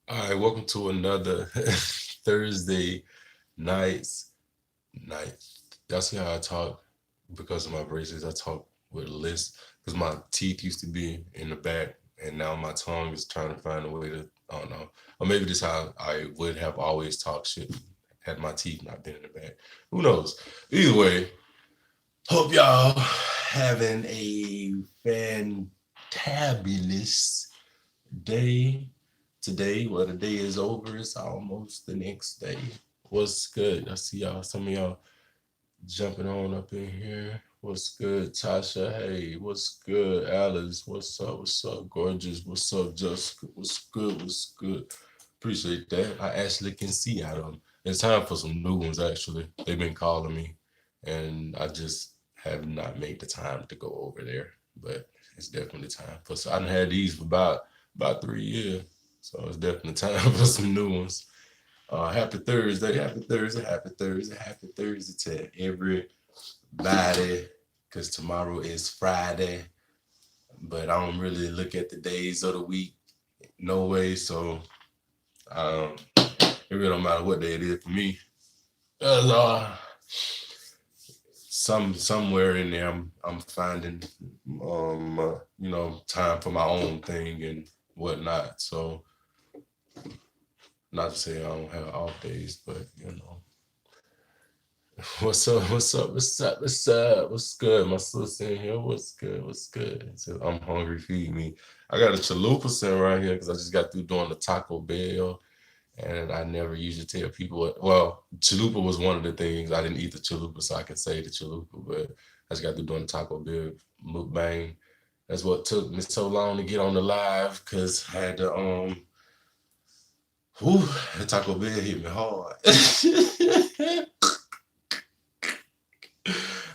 All right, welcome to another Thursday nights night. Y'all see how I talk because of my braces? I talk with a list because my teeth used to be in the back, and now my tongue is trying to find a way to. I don't know, or maybe this how I would have always talked shit had my teeth not been in the back. Who knows? Either way, hope y'all having a fantabulous day today. Well, the day is over. It's almost the next day. What's good? I see y'all. Some of y'all jumping on up in here. What's good, Tasha? Hey, what's good, Alice? What's up? What's up, gorgeous? What's up, Jessica? What's good? What's good? Appreciate that. I actually can see out of them. It's time for some new ones. Actually, they've been calling me, and I just have not made the time to go over there. But it's definitely time for. So I done had these for about 3 years. So it's definitely time for some new ones. Happy Thursday, happy Thursday, happy Thursday, happy Thursday to everybody. Because tomorrow is Friday, but I don't really look at the days of the week, no way. So it really don't matter what day it is for me. Somewhere in there, I'm finding time for my own thing and whatnot. So not to say I don't have off days, but what's up? What's up? What's up? What's up? What's good? My sister in here. What's good? What's good? So I'm hungry. Feed me. I got a chalupa sitting right here because I just got through doing the Taco Bell, and I never usually tell people. Well, chalupa was one of the things I didn't eat the chalupa, so I can say the chalupa. But I just got through doing the Taco Bell mukbang. That's what took me so long to get on the live because I had to whew, the Taco Bell hit me hard.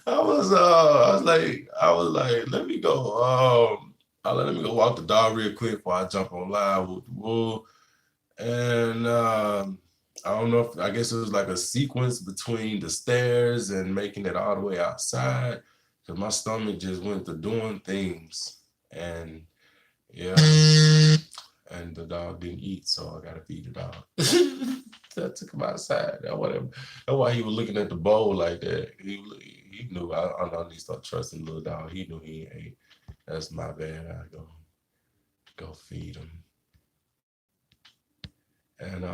I was like, let me go. Let me go walk the dog real quick before I jump on live with the woo. And I don't know if I guess it was like a sequence between the stairs and making it all the way outside because my stomach just went to doing things. And yeah, and the dog didn't eat, so I gotta feed the dog. So I took him outside. That's why he was looking at the bowl like that. He knew I need to start trusting the little dog. He knew he ain't ate. That's my bad. I go feed him. And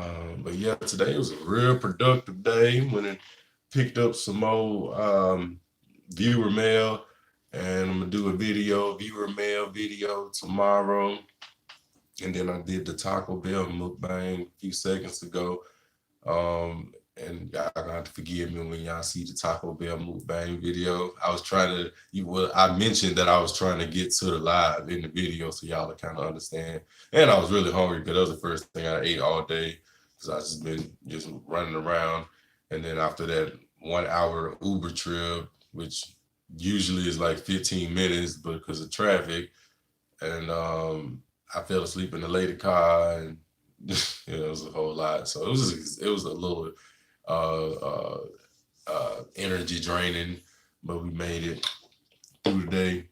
but yeah, today was a real productive day. When it picked up some more viewer mail, and I'm gonna do a viewer mail video tomorrow. And then I did the Taco Bell mukbang a few seconds ago. And y'all gonna have to forgive me when y'all see the Taco Bell mukbang video. I was trying to, I mentioned that I was trying to get to the live in the video so y'all to kind of understand. And I was really hungry because that was the first thing I ate all day because I just been just running around. And then after that 1 hour Uber trip, which usually is like 15 minutes, but because of traffic, and I fell asleep in the lady car, and it was a whole lot. So it was a little uh, uh, energy draining, but we made it through the day.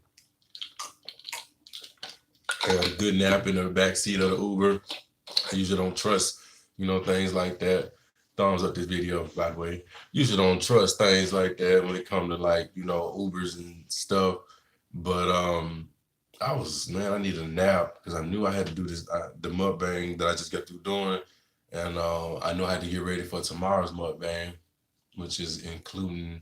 Had a good nap in the back seat of the Uber. I usually don't trust, things like that. Thumbs up this video, by the way. Usually don't trust things like that when it comes to like, Ubers and stuff. But I needed a nap because I knew I had to do this, the mukbang that I just got through doing. And I knew I had to get ready for tomorrow's mukbang, which is including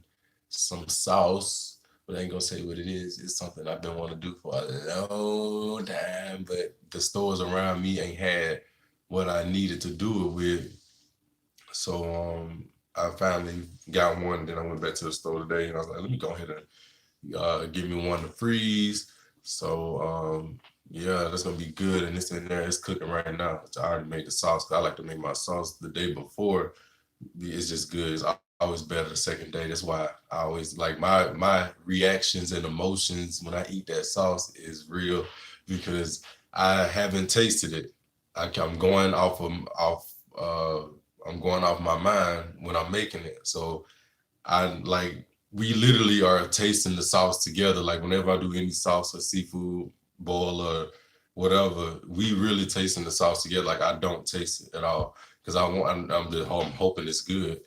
some sauce. But I ain't gonna say what it is. It's something I've been wanting to do for a long time, but the stores around me ain't had what I needed to do it with. So I finally got one. Then I went back to the store today, and I was like, let me go ahead and give me one to freeze. So yeah, that's gonna be good. And it's in there. It's cooking right now. I already made the sauce. I like to make my sauce the day before. It's just good. It's always better the second day. That's why I always like my reactions and emotions when I eat that sauce is real because I haven't tasted it. I'm going uh I'm going off my mind when I'm making it. So I like we literally are tasting the sauce together. Like whenever I do any sauce or seafood boil or whatever, we really tasting the sauce together. Like I don't taste it at all because I'm hoping it's good.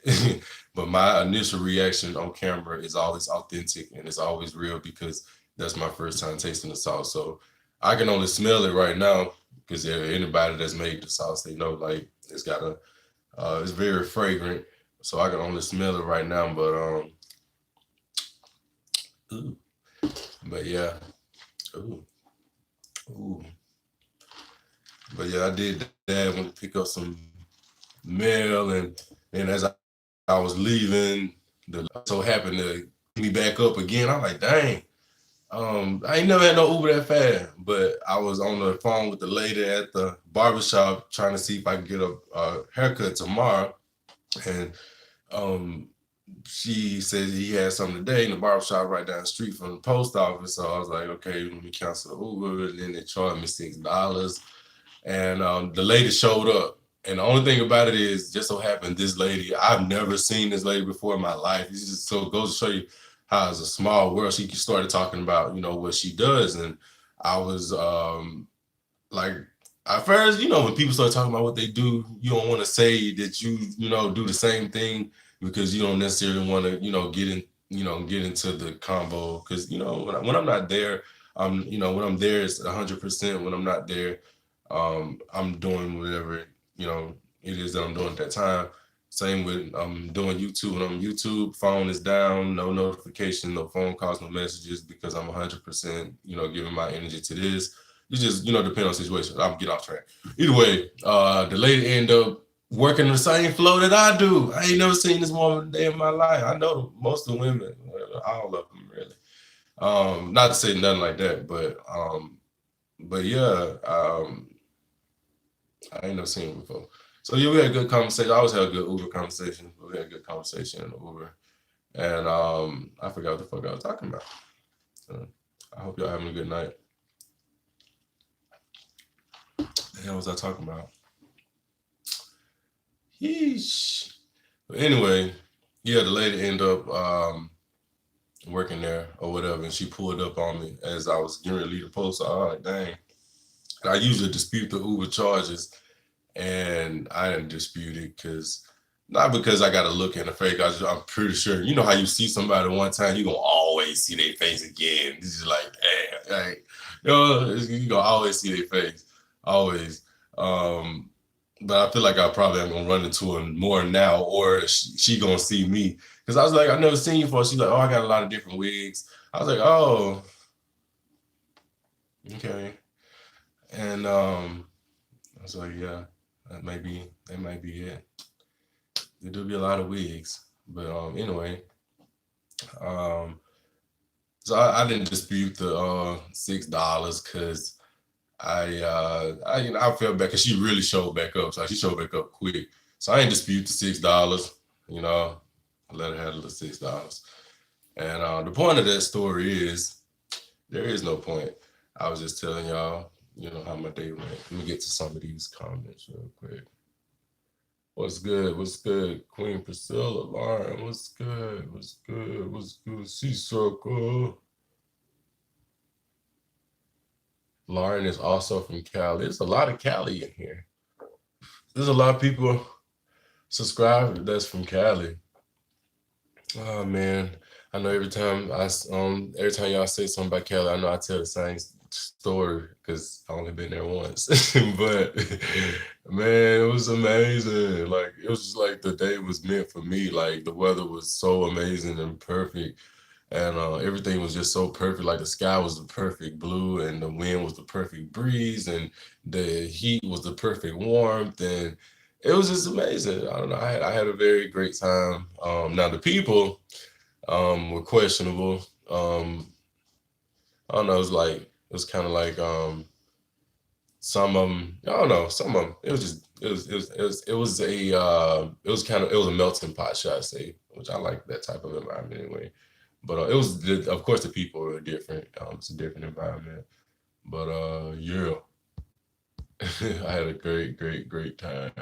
But my initial reaction on camera is always authentic and it's always real because that's my first time tasting the sauce. So I can only smell it right now because anybody that's made the sauce, they know like it's got a it's very fragrant. So I can only smell it right now, but ooh. But yeah, ooh, ooh. But yeah, I did that. Went to pick up some mail, and as I was leaving, the so happened to pick me back up again. I'm like, dang. I ain't never had no Uber that fast, but I was on the phone with the lady at the barbershop trying to see if I could get a haircut tomorrow, and um, she said he had something today in the barbershop right down the street from the post office. So I was like, okay, let me cancel the Uber. And then they charged me $6. And the lady showed up. And the only thing about it is, just so happened, this lady, I've never seen this lady before in my life. It's just so it goes to show you how it's a small world. She started talking about, what she does. And I was like, at first, when people start talking about what they do, you don't want to say that do the same thing because you don't necessarily want to, get into the combo. Because, when I'm not there, when I'm there, it's 100%. When I'm not there, I'm doing whatever, it is that I'm doing at that time. Same with doing YouTube. When I'm on YouTube, phone is down, no notification, no phone calls, no messages because I'm 100%, giving my energy to this. It just, depend on the situation. I'll get off track. Either way, the lady ended up working the same flow that I do. I ain't never seen this woman day in my life. I know most of the women, all of them really. Not to say nothing like that, but yeah, I ain't never seen him before. So yeah, we had a good conversation. I always had a good Uber conversation. We had a good conversation in the Uber. And I forgot what the fuck I was talking about. So I hope y'all having a good night. What the hell was I talking about? Yeesh. But anyway, yeah, the lady ended up working there or whatever, and she pulled up on me as I was getting ready to leave the post. So I was like, dang. And I usually dispute the Uber charges, and I didn't dispute it not because I got to look in the face. I'm pretty sure, you know how you see somebody one time, you're going to always see their face again. It's just like, damn, like, you're going to always see their face, always. But I feel like I probably am going to run into her more now, or she going to see me. Because I was like, I never seen you before. She's like, oh, I got a lot of different wigs. I was like, oh, okay. And I was like, yeah, that might be it. There do be a lot of wigs, but anyway, so I didn't dispute the $6 because I felt bad because she really showed back up, so she showed back up quick. So I didn't dispute the $6, I let her have the $6. And the point of that story is there is no point. I was just telling y'all, how my day went. Let me get to some of these comments real quick. What's good? What's good? Queen Priscilla, Lauren, what's good? What's good? What's good? Sea Circle. Lauren is also from Cali. There's a lot of Cali in here. There's a lot of people subscribed that's from Cali. Oh man, I know every time y'all say something about Cali, I know I tell the same story because I only been there once. But man, it was amazing. Like it was just like the day was meant for me. Like the weather was so amazing and perfect. And everything was just so perfect. Like the sky was the perfect blue, and the wind was the perfect breeze, and the heat was the perfect warmth, and it was just amazing. I don't know. I had a very great time. Now the people were questionable. I don't know. It was kind of like some of them. I don't know. Some of them. It was a melting pot, should I say? Which I like that type of environment anyway. But of course, the people are different. It's a different environment. But yeah, I had a great, great, great time.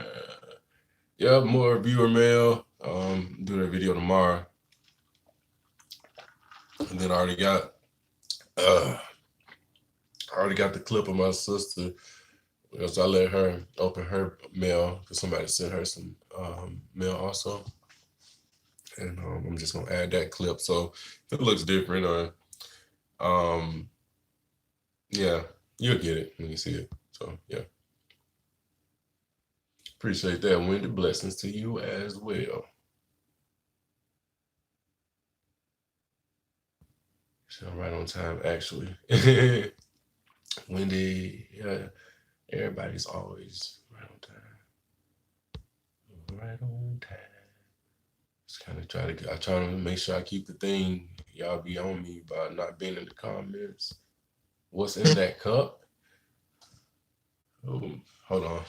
Yeah, more viewer mail. Do that video tomorrow. And then I already got I already got the clip of my sister because I let her open her mail because somebody sent her some mail also. And I'm just gonna add that clip so if it looks different or yeah, you'll get it when you see it. So yeah. Appreciate that, Wendy. Blessings to you as well. So I'm right on time, actually. Wendy, yeah, everybody's always right on time. Right on time. Just kind of I try to make sure I keep the thing. Y'all be on me by not being in the comments. What's in that cup? Oh, hold on.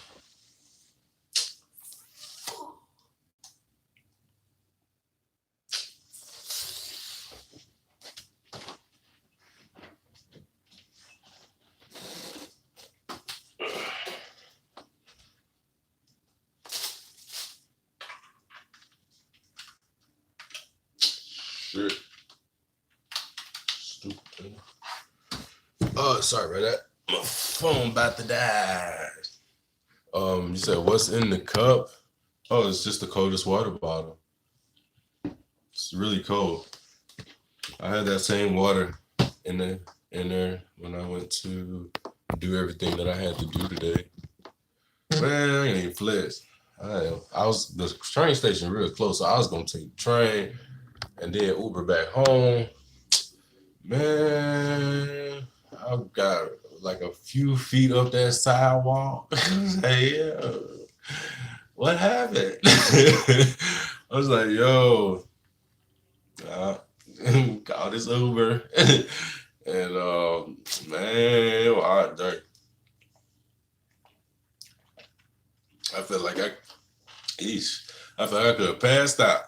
Shit. Stupid. Oh, sorry about that. My phone about to die. You said what's in the cup? Oh, it's just the coldest water bottle. It's really cold. I had that same water in there when I went to do everything that I had to do today. Man, I ain't even flex. The train station real close, so I was gonna take the train and then Uber back home. Man, I got like a few feet up that sidewalk. Hey, yeah. What happened? I was like, yo, call this Uber. And man, I felt like I felt like I could have passed out.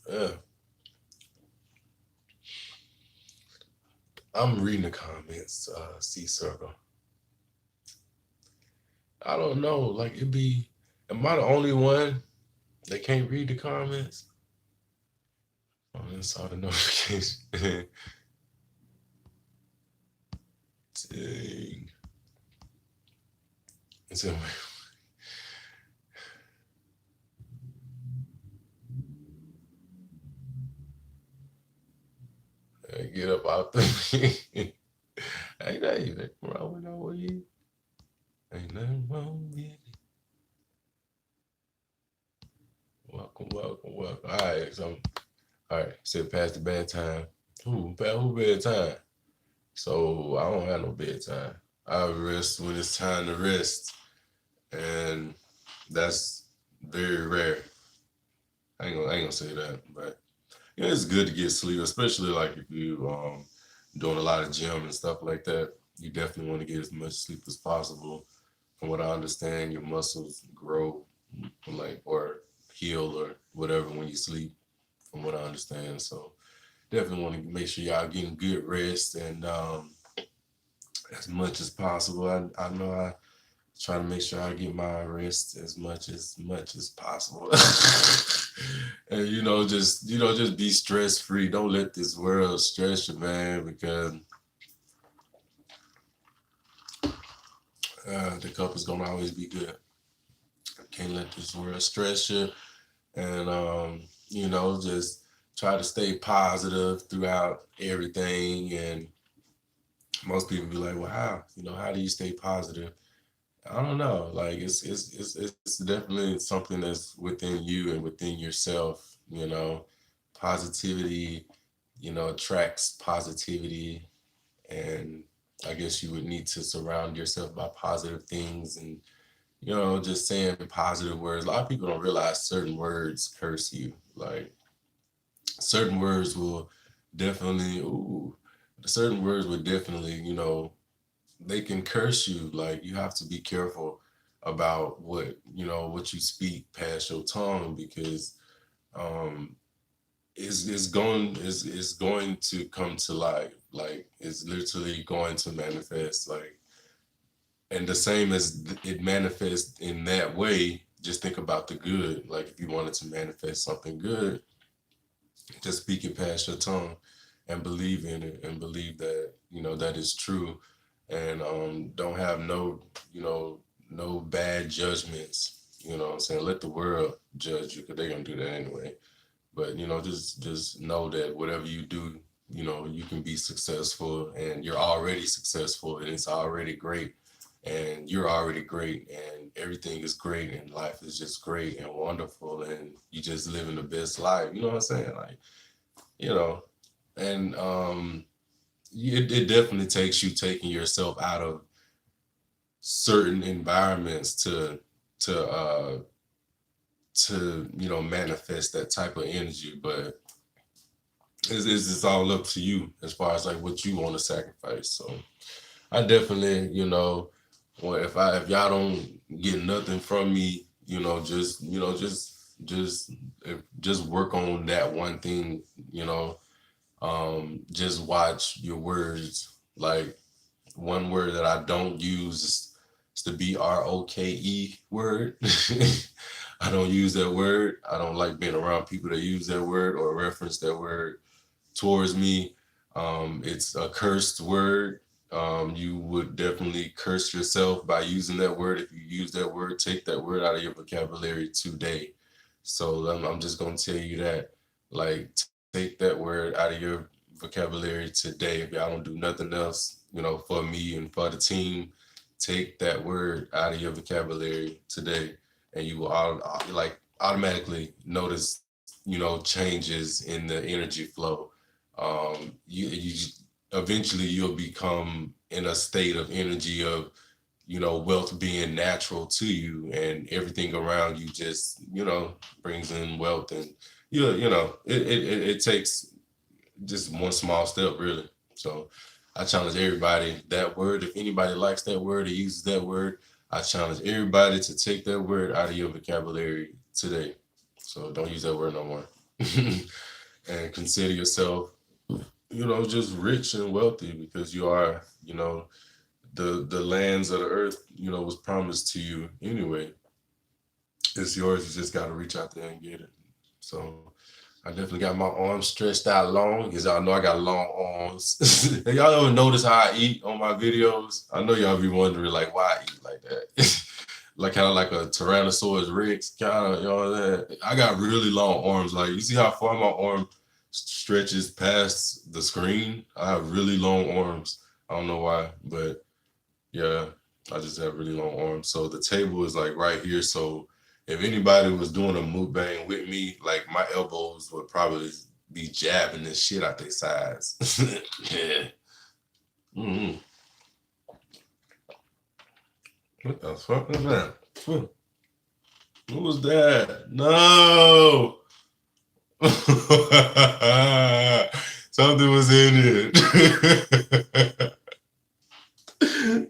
Yeah. I'm reading the comments, C Circle. I don't know, like am I the only one that can't read the comments? Oh, I saw the notification. Dang. So, get up out the ain't nothing wrong with no weed. Ain't nothing wrong with it. Welcome. All right, said past the bedtime. Who bedtime? So I don't have no bedtime. I rest when it's time to rest. And that's very rare. I ain't gonna say that, but it's good to get sleep, especially like if you doing a lot of gym and stuff like that. You definitely want to get as much sleep as possible. From what I understand, your muscles grow or heal or whatever when you sleep. From what I understand, so definitely want to make sure y'all getting good rest and as much as possible. I know I try to make sure I get my rest as much as possible. And just be stress free. Don't let this world stress you, man, because the cup is gonna always be good. Can't let this world stress you, and just try to stay positive throughout everything. And most people be like, well, how do you stay positive? I don't know. Like it's definitely something that's within you and within yourself. Positivity, attracts positivity, and I guess you would need to surround yourself by positive things and just saying positive words. A lot of people don't realize certain words curse you. Like certain words will definitely, they can curse you. Like you have to be careful about what you speak past your tongue because it's going to come to life. Like it's literally going to manifest. Like, and the same as it manifests in that way, just think about the good. Like if you wanted to manifest something good, just speak it past your tongue and believe in it and believe that that is true, and don't have no, no bad judgments. You know what I'm saying? Let the world judge you, because they're gonna do that anyway. But just know that whatever you do, you can be successful, and you're already successful, and it's already great, and you're already great, and everything is great, and life is just great and wonderful, and you just living the best life. You know what I'm saying? Like, you know, and it definitely takes you taking yourself out of certain environments to manifest that type of energy. But it's all up to you as far as like what you want to sacrifice. So I definitely, well, if y'all don't get nothing from me, just work on that one thing. Just watch your words. Like, one word that I don't use is the BROKE word. I don't use that word. I don't like being around people that use that word or reference that word towards me. It's a cursed word. You would definitely curse yourself by using that word. If you use that word, take that word out of your vocabulary today. So I'm just going to tell you that, like, take that word out of your vocabulary today. If y'all don't do nothing else, for me and for the team, take that word out of your vocabulary today, and you will automatically notice, changes in the energy flow. You eventually you'll become in a state of energy of, wealth being natural to you, and everything around you just, brings in wealth. And it takes just one small step, really. So I challenge everybody, that word, if anybody likes that word or uses that word, I challenge everybody to take that word out of your vocabulary today. So don't use that word no more. And consider yourself, just rich and wealthy, because you are, the lands of the earth, was promised to you anyway. It's yours. You just got to reach out there and get it. So I definitely got my arms stretched out long, because y'all know I got long arms. Y'all ever notice how I eat on my videos? I know y'all be wondering, like, why I eat like that. Like, kind of like a Tyrannosaurus Rex, kind of, that. I got really long arms. Like, you see how far my arm stretches past the screen? I have really long arms. I don't know why, but yeah, I just have really long arms. So the table is like right here. So if anybody was doing a mukbang with me, like, my elbows would probably be jabbing this shit out their sides. Yeah. Mm-hmm. What the fuck was that? What was that? No. Something was in it.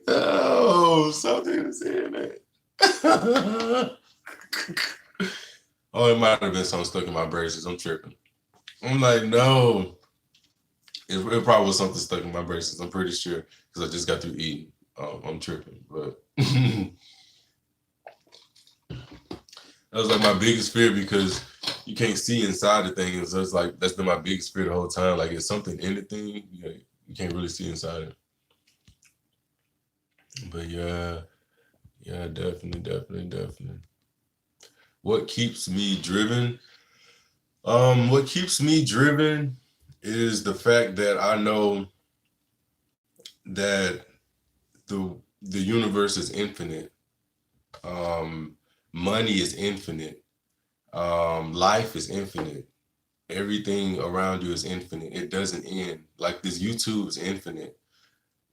No, something was in it. Oh, it might have been something stuck in my braces. I'm tripping. I'm like, no. It probably was something stuck in my braces. I'm pretty sure, because I just got through eating. I'm tripping, but that was like my biggest fear, because you can't see inside the thing. So it's like, that's been my biggest fear the whole time. Like, it's something in the thing, you can't really see inside it. But yeah, definitely. What keeps me driven? What keeps me driven is the fact that I know that the universe is infinite. Money is infinite. Life is infinite. Everything around you is infinite. It doesn't end. Like, this YouTube is infinite.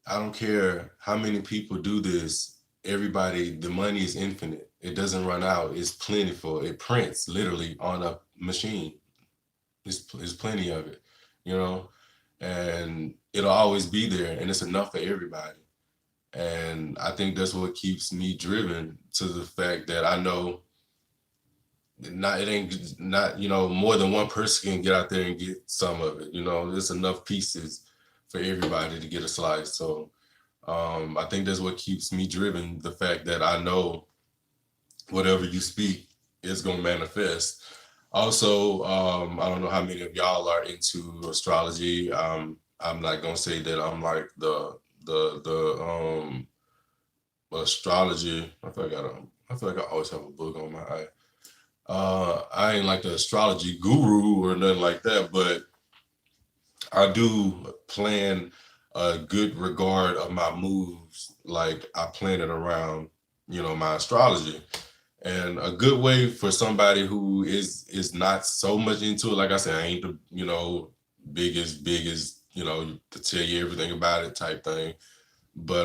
I don't care how many people do this. Everybody, the money is infinite. It doesn't run out. It's plentiful. It prints literally on a machine. There's plenty of it, and it'll always be there, and it's enough for everybody. And I think that's what keeps me driven, to the fact that I know it ain't not, more than one person can get out there and get some of it. There's enough pieces for everybody to get a slice. So I think that's what keeps me driven, the fact that I know whatever you speak is going to manifest. Also, I don't know how many of y'all are into astrology. I'm not gonna say that I'm like the astrology. I feel like I always have a book on my eye. I ain't like the astrology guru or nothing like that, but I do plan a good regard of my moves. Like I plan it around, my astrology. And a good way for somebody who is not so much into it, like I said, I ain't the, biggest, to tell you everything about it type thing. But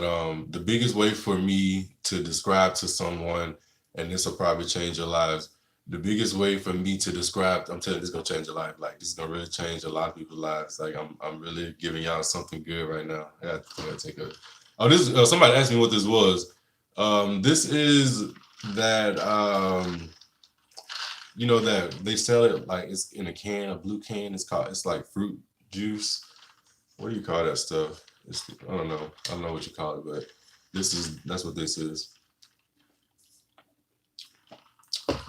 the biggest way for me to describe to someone, and this will probably change your lives, the biggest way for me to describe, I'm telling you, this is gonna change your life. Like this is gonna really change a lot of people's lives. Like I'm really giving y'all something good right now. I gotta take a. Oh, this somebody asked me what this was. This is that that they sell it like it's in a can, a blue can. It's like fruit juice. What do you call that stuff? I don't know. I don't know what you call it, but that's what this is.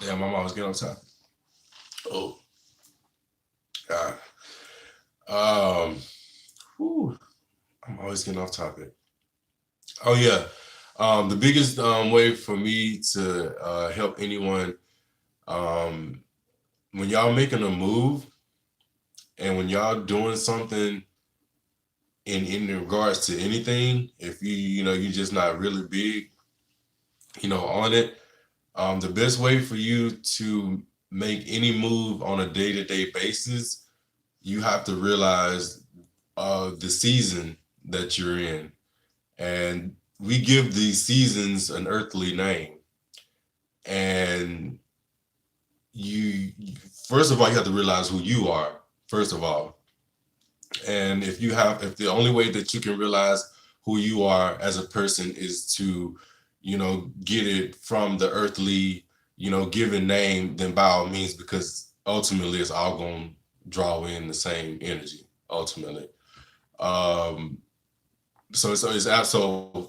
Damn, my mom was getting on top. Oh, God. Whew, I'm always getting off topic. Oh yeah. The biggest way for me to help anyone when y'all making a move and when y'all doing something in regards to anything, if you're just not really big, on it, the best way for you to make any move on a day-to-day basis, you have to realize the season that you're in. And we give these seasons an earthly name. And you first of all, you have to realize who you are, first of all. And if the only way that you can realize who you are as a person is to, get it from the earthly, given name, then by all means, because ultimately it's all going to draw in the same energy, ultimately. Um, so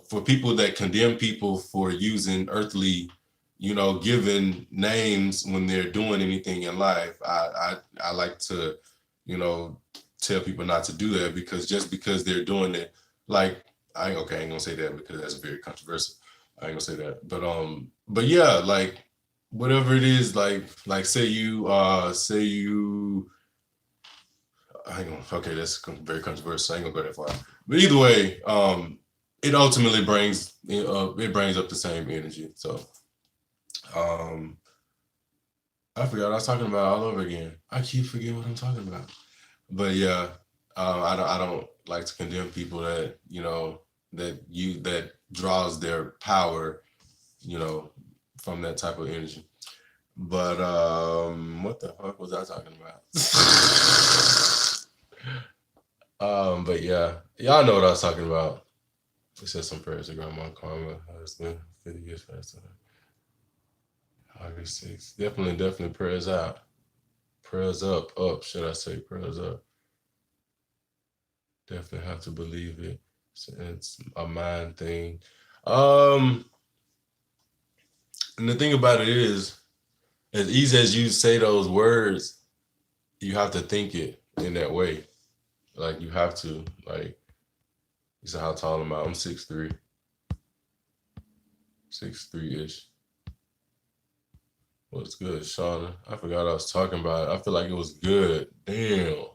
for people that condemn people for using earthly, given names when they're doing anything in life, I like to, tell people not to do that, because just because they're doing it, like I ain't gonna say that because that's very controversial. I ain't gonna say that, but yeah, like whatever it is, like say you I ain't gonna, okay, that's very controversial. I ain't gonna go that far. But either way, it ultimately brings up the same energy. So I forgot what I was talking about all over again. I keep forgetting what I'm talking about. But yeah, I don't like to condemn people that that draws their power, from that type of energy. But what the fuck was I talking about? But yeah, y'all know what I was talking about. We said some prayers to Grandma Karma, husband, 50 years faster. August 6th. Definitely prayers out. Prayers up, should I say prayers up? Definitely have to believe it. It's a mind thing. And the thing about it is, as easy as you say those words, you have to think it in that way. Like you have to, like, you said how tall am I? I'm 6'3". 6'3" ish. What's good, Shauna? I forgot I was talking about it. I feel like it was good. Damn.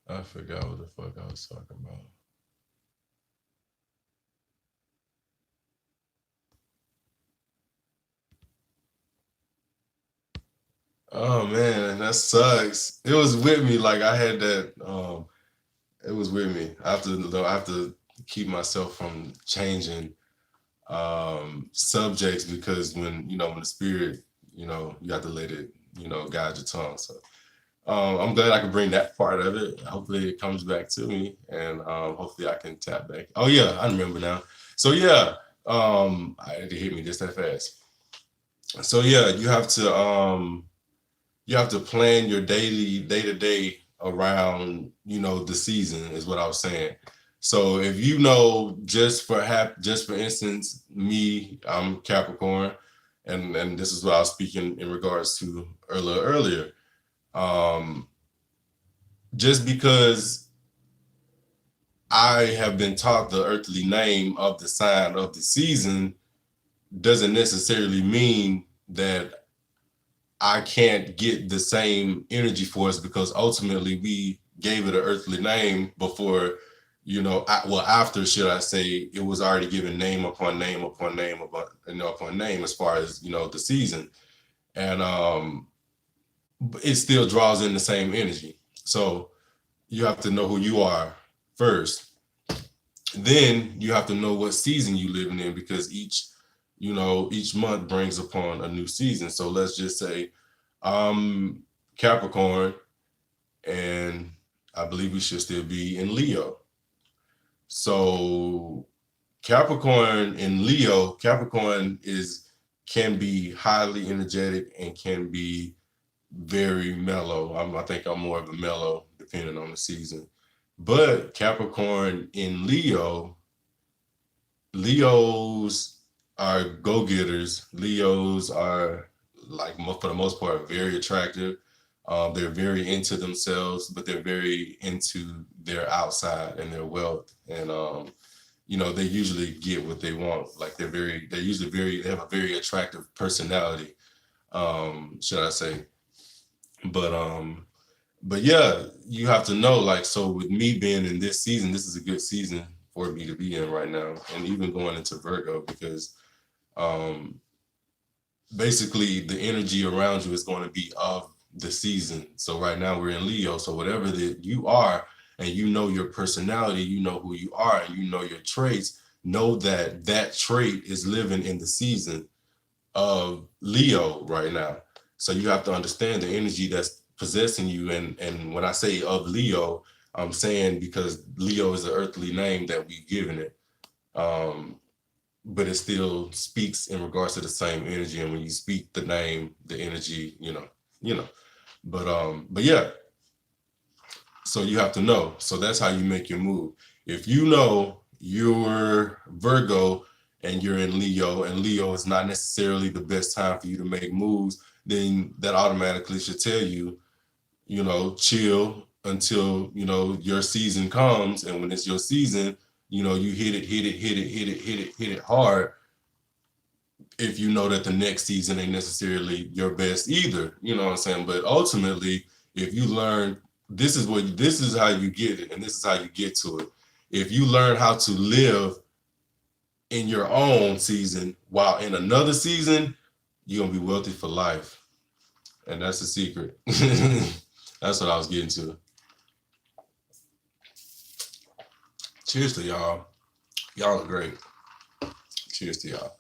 I forgot what the fuck I was talking about. Oh man, that sucks. It was with me. Like I had that. It was with me. I have to keep myself from changing subjects, because when the spirit, you have to let it, guide your tongue. So I'm glad I could bring that part of it. Hopefully it comes back to me, and hopefully I can tap back. Oh yeah, I remember now. So yeah, I had to hit me just that fast. So yeah, you have to plan your daily day-to-day around the season, is what I was saying. So if just for instance, me, I'm Capricorn, and this is what I was speaking in regards to earlier. just because I have been taught the earthly name of the sign of the season doesn't necessarily mean that I can't get the same energy for us, because ultimately we gave it an earthly name before, after, should I say, it was already given name upon name upon name upon name, as far as, the season. And it still draws in the same energy. So you have to know who you are first. Then you have to know what season you living in, because each month brings upon a new season. So let's just say Capricorn, and I believe we should still be in Leo. So Capricorn in Leo, Capricorn can be highly energetic and can be very mellow. I think I'm more of a mellow, depending on the season. But Capricorn in Leos are go-getters. Leos are, like, for the most part, very attractive. They're very into themselves, but they're very into their outside and their wealth. And they usually get what they want. Like, they have a very attractive personality, should I say. But yeah, you have to know, like, so with me being in this season, this is a good season for me to be in right now, and even going into Virgo, because basically the energy around you is going to be of the season. So right now we're in Leo, so whatever that you are, and your personality, who you are, and your traits, know that that trait is living in the season of Leo right now. So you have to understand the energy that's possessing you. And when I say of Leo, I'm saying because Leo is an earthly name that we've given it. But it still speaks in regards to the same energy. And when you speak the name, the energy, But yeah. So you have to know. So that's how you make your move. If you know you're Virgo and you're in Leo, and Leo is not necessarily the best time for you to make moves, then that automatically should tell you, chill until, your season comes. And when it's your season, you hit it hard. If you know that the next season ain't necessarily your best either, you know what I'm saying? But ultimately, if you learn, this is how you get it, and this is how you get to it. If you learn how to live in your own season while in another season, you're gonna be wealthy for life. And that's the secret. That's what I was getting to. Cheers to y'all. Y'all are great. Cheers to y'all.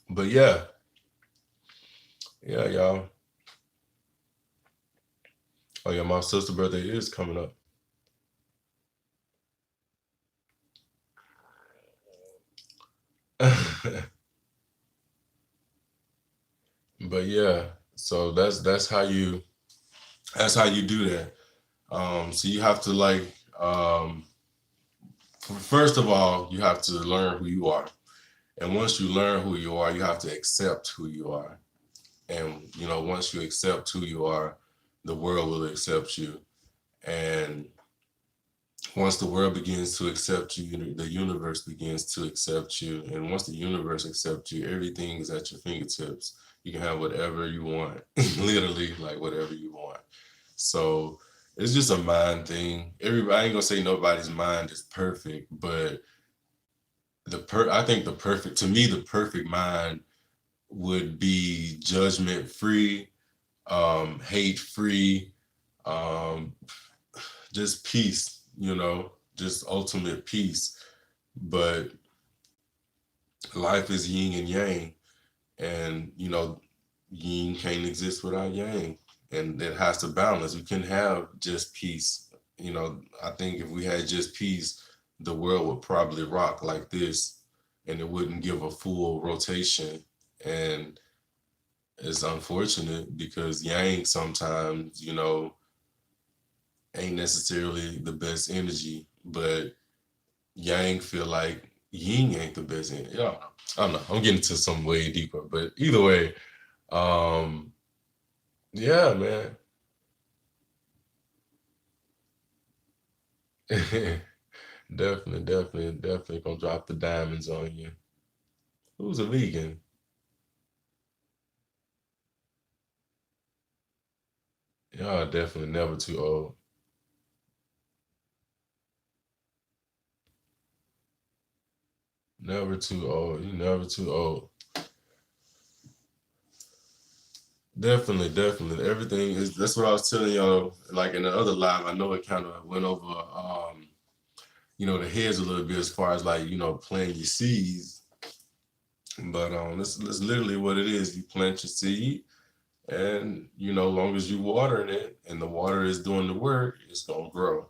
But yeah, y'all. Oh yeah, my sister's birthday is coming up. But yeah, so that's how you do that. So you have to, like, first of all, you have to learn who you are. And once you learn who you are, you have to accept who you are. And, once you accept who you are, the world will accept you. And once the world begins to accept you, the universe begins to accept you. And once the universe accepts you, everything is at your fingertips. You can have whatever you want, literally, like, whatever you want. So it's just a mind thing. Everybody, I ain't gonna say nobody's mind is perfect, but I think the perfect mind would be judgment free, hate free, just peace, just ultimate peace. But life is yin and yang, and yin can't exist without yang, and it has to balance. We can have just peace. I think if we had just peace, the world would probably rock like this, and it wouldn't give a full rotation. And it's unfortunate because yang sometimes, ain't necessarily the best energy, but yang feel like yin ain't the best energy. I don't know. I'm getting to some way deeper, but either way, yeah, man. Definitely gonna drop the diamonds on you. Who's a vegan? Y'all definitely never too old. Never too old. You never too old. Definitely. Everything is. That's what I was telling y'all. Like in the other live, I know it kind of went over, the heads a little bit as far as like planting your seeds. But that's literally what it is. You plant your seed, and long as you watering it, and the water is doing the work, it's gonna grow.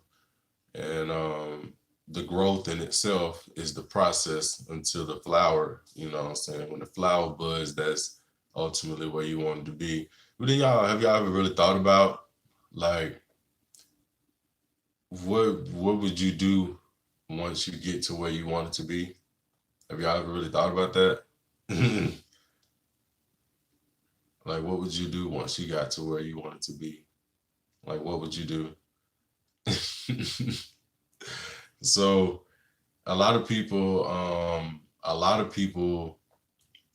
And the growth in itself is the process until the flower. You know what I'm saying? When the flower buds, that's ultimately where you want it to be. But then have y'all ever really thought about like what would you do once you get to where you want it to be? Have y'all ever really thought about that? Like what would you do once you got to where you want it to be? Like what would you do? So a lot of people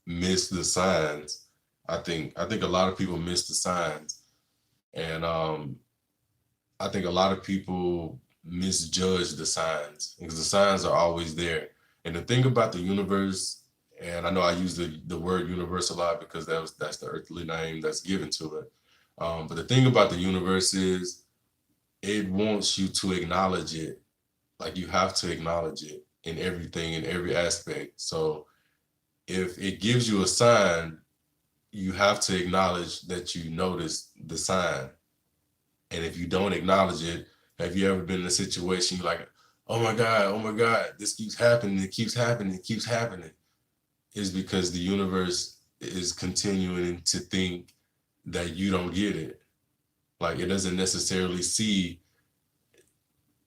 miss the signs. I think a lot of people miss the signs, and I think a lot of people misjudge the signs because the signs are always there. And the thing about the universe, and I know I use the word universe a lot because that's the earthly name that's given to it. But the thing about the universe is it wants you to acknowledge it. Like you have to acknowledge it in everything, in every aspect. So if it gives you a sign, you have to acknowledge that you noticed the sign. And if you don't acknowledge it, have you ever been in a situation you're like, oh my God, this keeps happening, it keeps happening, it keeps happening? Is because the universe is continuing to think that you don't get it. Like it doesn't necessarily see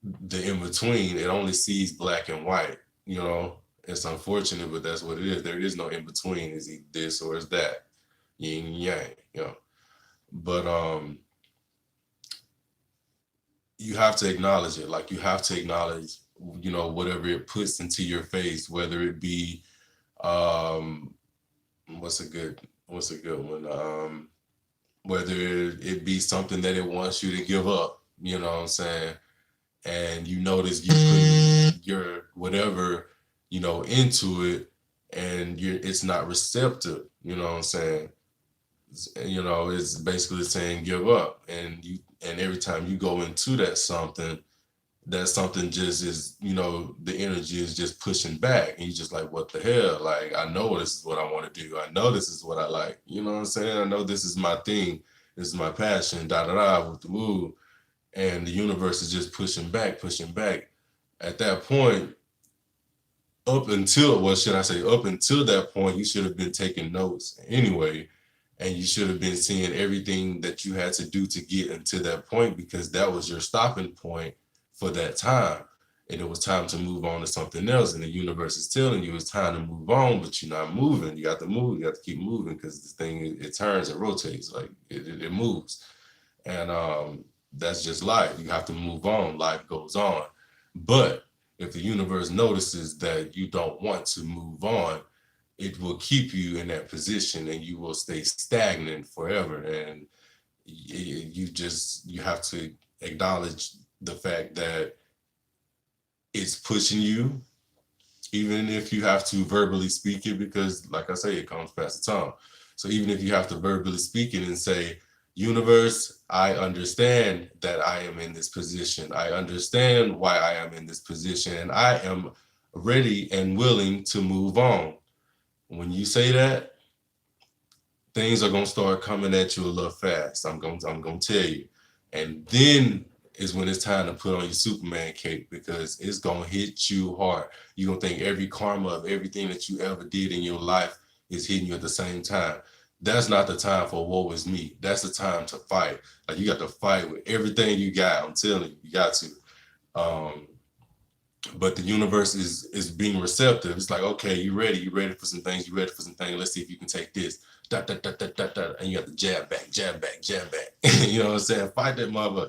the in between, it only sees black and white, you know. It's unfortunate, but that's what it is. There is no in between. Is he this or is that? Yin and yang, you know. But you have to acknowledge it. Like you have to acknowledge, whatever it puts into your face, whether it be um what's a good one? Whether it be something that it wants you to give up, you know what I'm saying? And you notice you put your whatever, into it and it's not receptive, you know what I'm saying? It's basically saying give up. And every time you go into that something just is, the energy is just pushing back. And you're just like, what the hell? Like, I know this is what I want to do. I know this is what I like. You know what I'm saying? I know this is my thing. This is my passion, da da da, with the move. And the universe is just pushing back, pushing back. At that point, up until that point, you should have been taking notes anyway. And you should have been seeing everything that you had to do to get into that point because that was your stopping point for that time. And it was time to move on to something else. And the universe is telling you it's time to move on, but you're not moving. You got to move. You got to keep moving because this thing, it turns, it rotates, like it moves. And that's just life. You have to move on. Life goes on. But if the universe notices that you don't want to move on, it will keep you in that position and you will stay stagnant forever. And you have to acknowledge the fact that it's pushing you, even if you have to verbally speak it, because like I say, it comes past the tongue. So even if you have to verbally speak it and say, universe, I understand that I am in this position. I understand why I am in this position and I am ready and willing to move on. When you say that, things are gonna start coming at you a little fast. I'm gonna tell you. And then is when it's time to put on your Superman cape because it's gonna hit you hard. You're gonna think every karma of everything that you ever did in your life is hitting you at the same time. That's not the time for woe is me. That's the time to fight. Like you got to fight with everything you got. I'm telling you, you got to. Um, but the universe is being receptive. It's like, okay, you ready for some things, you ready for some things. Let's see if you can take this. Da, da, da, da, da, da. And you got to jab back, jab back, jab back. You know what I'm saying? Fight that mother.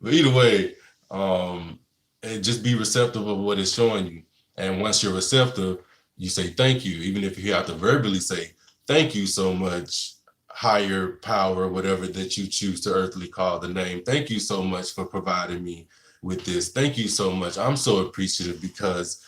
But either way, um, and just be receptive of what it's showing you. And once you're receptive, you say thank you, even if you have to verbally say thank you so much, higher power, whatever that you choose to earthly call the name. Thank you so much for providing me with this. Thank you so much. I'm so appreciative because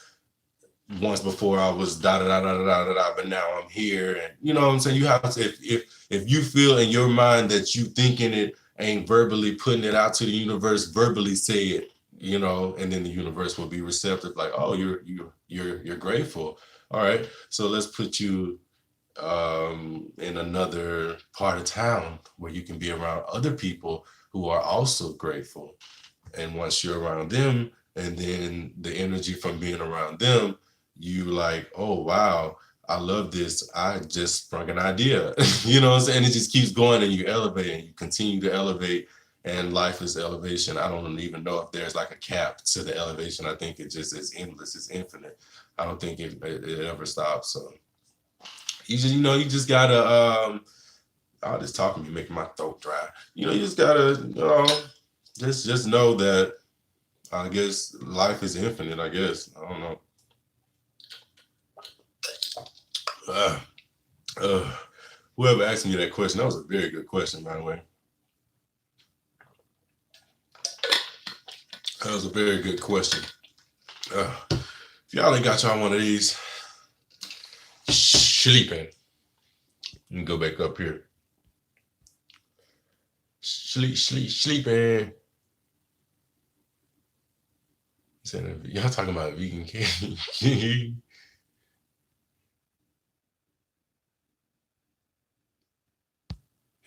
once before I was da da da da da da da, but now I'm here. And you know what I'm saying? You have to, if you feel in your mind that you thinking it ain't verbally putting it out to the universe, verbally say it, you know, and then the universe will be receptive, like, oh, you're grateful. All right, so let's put you in another part of town where you can be around other people who are also grateful. And once you're around them, and then the energy from being around them, you like, oh wow, I love this. I just sprung an idea. You know what I'm saying? It just keeps going and you elevate and you continue to elevate. And life is elevation. I don't even know if there's like a cap to the elevation. I think it just is endless, it's infinite. I don't think it ever stops. So you just, you know, you just gotta all this talking be making my throat dry. You know, you just gotta, you know, just know that I guess life is infinite, I guess. I don't know. Uh, uh, Whoever asked me that question, that was a very good question, by the way. That was a very good question. If y'all ain't got y'all one of these, sleeping. You can go back up here. Sleeping. Y'all talking about vegan candy?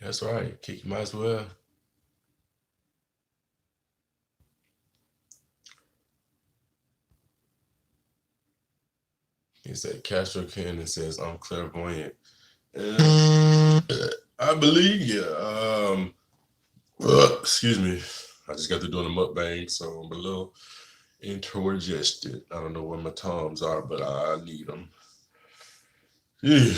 That's right. Kick, you might as well. He said Castro Cannon says I'm clairvoyant. I believe you. Excuse me. I just got to doing a mukbang, so I'm a little intergested. I don't know where my Toms are, but I need them. Yeah.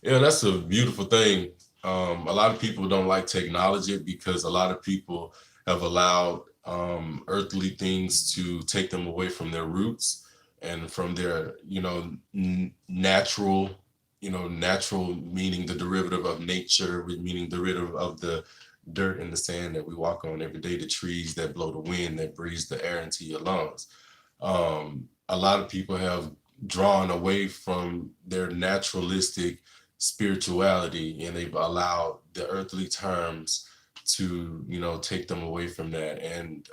Yeah, that's a beautiful thing. A lot of people don't like to acknowledge it because a lot of people have allowed earthly things to take them away from their roots and from their, you know, natural, you know, natural meaning the derivative of nature, meaning the derivative of the dirt and the sand that we walk on every day, the trees that blow the wind, that breathes the air into your lungs. A lot of people have drawn away from their naturalistic spirituality and they've allowed the earthly terms to, you know, take them away from that. And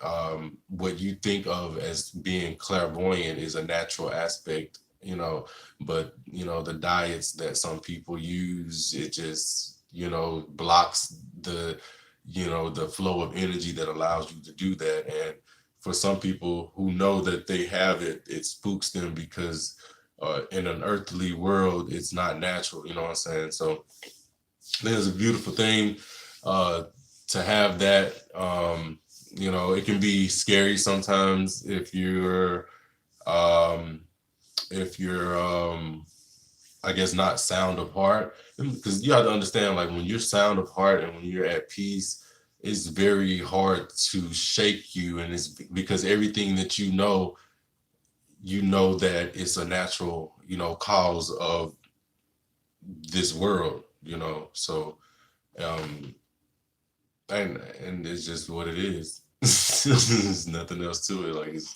what you think of as being clairvoyant is a natural aspect, you know, but, you know, the diets that some people use, it just, you know, blocks the, you know, the flow of energy that allows you to do that. And for some people who know that they have it, it spooks them because in an earthly world, it's not natural, you know what I'm saying? So there's a beautiful thing to have that. You know, it can be scary sometimes if you're, I guess, not sound of heart, because you have to understand, like when you're sound of heart and when you're at peace, it's very hard to shake you, and it's because everything that you know that it's a natural, you know, cause of this world, you know. So and it's just what it is. There's nothing else to it. Like it's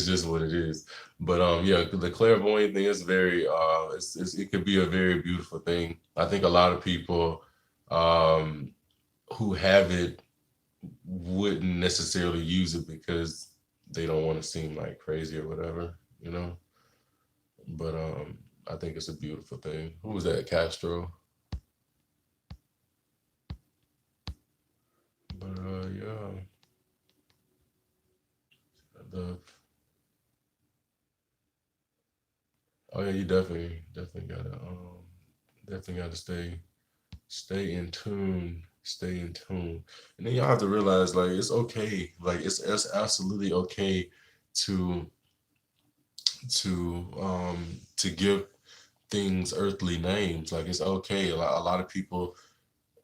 just what it is. But yeah, the clairvoyant thing is very it could be a very beautiful thing. I think a lot of people who have it wouldn't necessarily use it because they don't want to seem like crazy or whatever, you know. But I think it's a beautiful thing. Who was that, Castro? But yeah, the oh yeah, you definitely gotta stay in tune, stay in tune. And then y'all have to realize, like, it's okay, like it's absolutely okay to to give things earthly names. Like it's okay. A lot of people,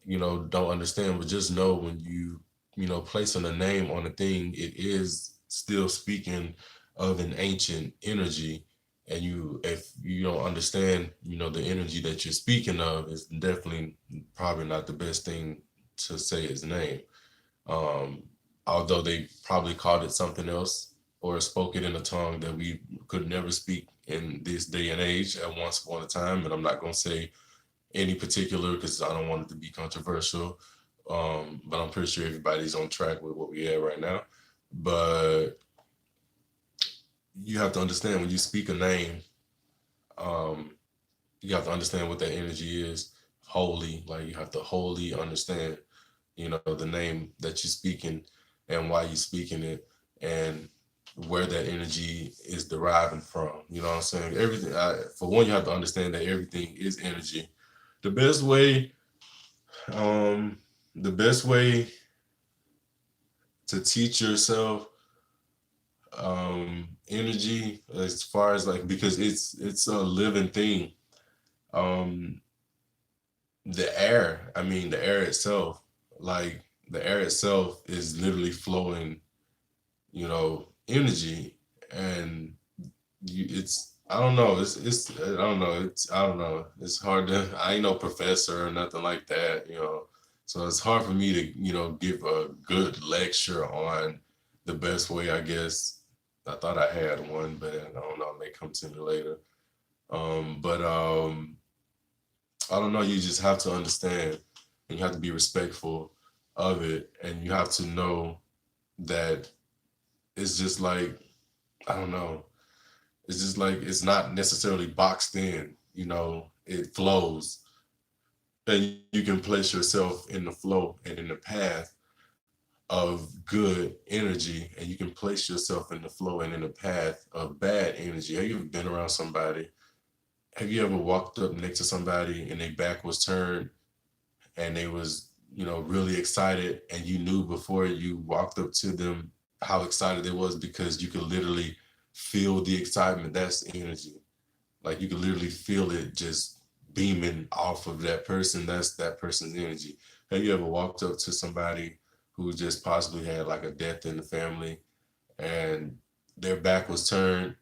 you know, don't understand, but just know when you placing a name on a thing, it is still speaking of an ancient energy. And if you don't understand, the energy that you're speaking of, is definitely probably not the best thing to say its name. Um, Although they probably called it something else or spoke it in a tongue that we could never speak in this day and age at once upon a time. And I'm not going to say any particular because I don't want it to be controversial. But I'm pretty sure everybody's on track with what we have right now. But you have to understand when you speak a name, um, you have to understand what that energy is wholly. Like you have to wholly understand, the name that you're speaking and why you're speaking it and where that energy is deriving from. You know what I'm saying? Everything, for one, you have to understand that everything is energy. The best way, um, the best way to teach yourself energy, as far as like, because it's a living thing. um the air itself, like the air itself is literally flowing, energy. And it's, I don't know, it's I don't know, it's hard to, I ain't no professor or nothing like that, so it's hard for me to, give a good lecture on the best way, I guess. I thought I had one, but I don't know, it may come to me later. But I don't know, you just have to understand and you have to be respectful of it, and you have to know that it's just like, I don't know, it's just like it's not necessarily boxed in, it flows. And you can place yourself in the flow and in the path of good energy, and you can place yourself in the flow and in the path of bad energy. Have you ever been around somebody? Have you ever walked up next to somebody and their back was turned and they was, really excited, and you knew before you walked up to them how excited it was, because you could literally feel the excitement? That's energy. Like you could literally feel it just beaming off of that person. That's that person's energy. Have you ever walked up to somebody who just possibly had like a death in the family and their back was turned,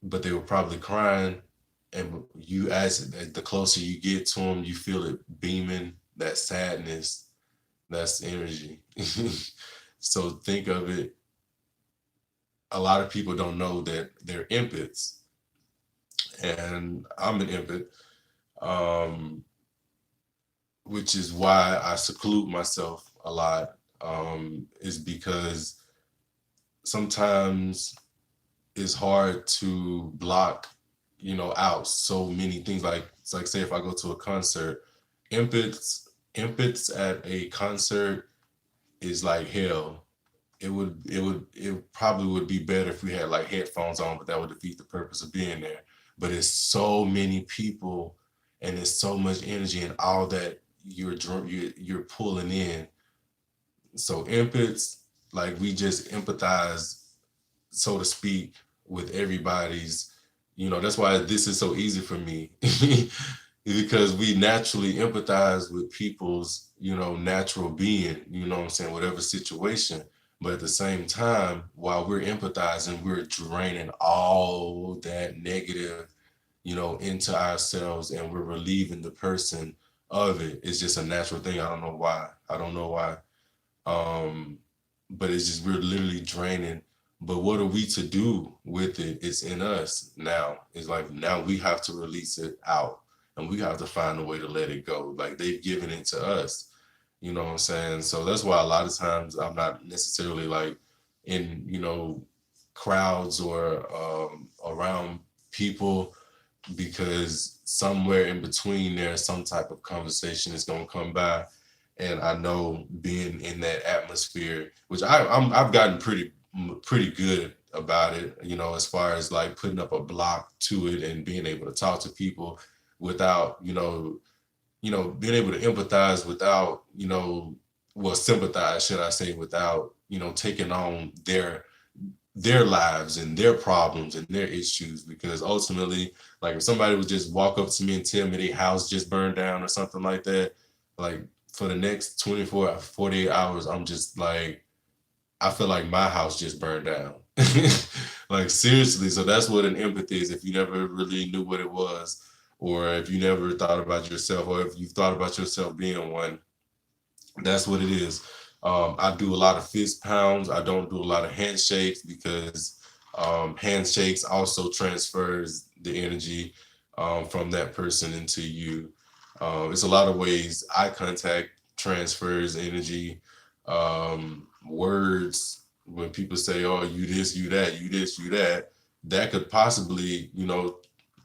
but they were probably crying, and you, as the closer you get to them, you feel it beaming, that sadness? That's energy. So think of it. A lot of people don't know that they're empaths, and I'm an empath, um, which is why I seclude myself a lot. Is because sometimes it's hard to block, out so many things. Like it's like, say if I go to a concert, empaths at a concert is like hell. It probably would be better if we had like headphones on, but that would defeat the purpose of being there. But it's so many people, and there's so much energy and all that you're pulling in. So empaths, like we just empathize, so to speak, with everybody's, that's why this is so easy for me. Because we naturally empathize with people's, natural being, what I'm saying, whatever situation. But at the same time, while we're empathizing, we're draining all that negative, into ourselves, and we're relieving the person of it. It's just a natural thing. I don't know why. Um, but it's just, we're literally draining. But what are we to do with it? It's in us now. It's like now we have to release it out, and we have to find a way to let it go. Like they've given it to us. You know what I'm saying? So that's why a lot of times I'm not necessarily like in, crowds or around people, because somewhere in between there's some type of conversation that's going to come by. And I know being in that atmosphere, which I've gotten pretty good about it, as far as like putting up a block to it and being able to talk to people without, being able to empathize without, well, sympathize, should I say, without, taking on their lives and their problems and their issues. Because ultimately, like if somebody would just walk up to me and tell me their house just burned down or something like that, like for the next 24, 48 hours, I'm just like, I feel like my house just burned down. Like seriously. So that's what an empathy is. If you never really knew what it was, or if you never thought about yourself, or if you thought about yourself being one, that's what it is. I do a lot of fist pounds. I don't do a lot of handshakes because handshakes also transfers the energy from that person into you. It's a lot of ways. Eye contact transfers energy. Words, when people say, "Oh, you this, you that, you this, you that," that could possibly,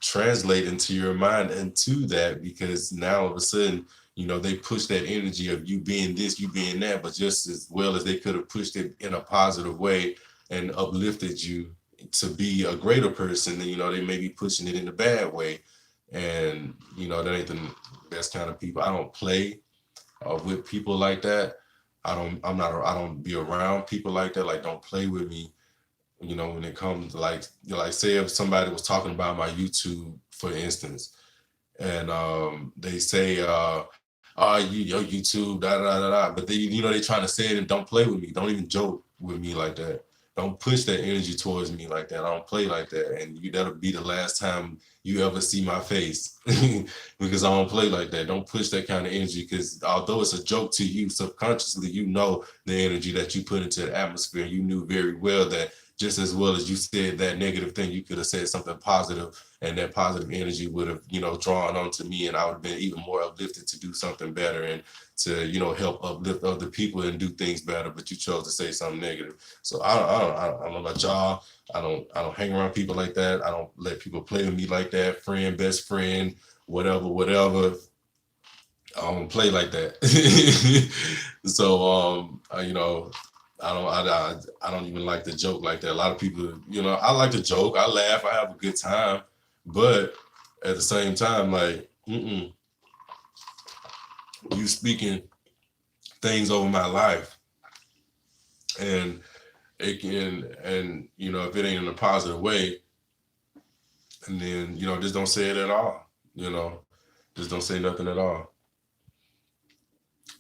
translate into your mind into that, because now all of a sudden, they push that energy of you being this, you being that, but just as well as they could have pushed it in a positive way and uplifted you to be a greater person, they may be pushing it in a bad way. And, that ain't the best kind of people. I don't play with people like that. I don't be around people like that. Like, don't play with me. When it comes to like say if somebody was talking about my YouTube, for instance, and they say, your YouTube, da da da da. But they, they trying to say it, and don't play with me. Don't even joke with me like that. Don't push that energy towards me like that. I don't play like that. And that'll be the last time you ever see my face because I don't play like that. Don't push that kind of energy, because although it's a joke to you, subconsciously, the energy that you put into the atmosphere. You knew very well that just as well as you said that negative thing, you could have said something positive, and that positive energy would have, drawn onto me, and I would have been even more uplifted to do something better and to, help uplift other people and do things better. But you chose to say something negative. So I don't know about y'all. I don't hang around people like that. I don't let people play with me like that. Friend, best friend, whatever. I don't play like that. So I don't even like to joke like that. A lot of people, I like to joke, I laugh, I have a good time, but at the same time, like, you speaking things over my life, and it can, and if it ain't in a positive way, and then just don't say it at all. Just don't say nothing at all.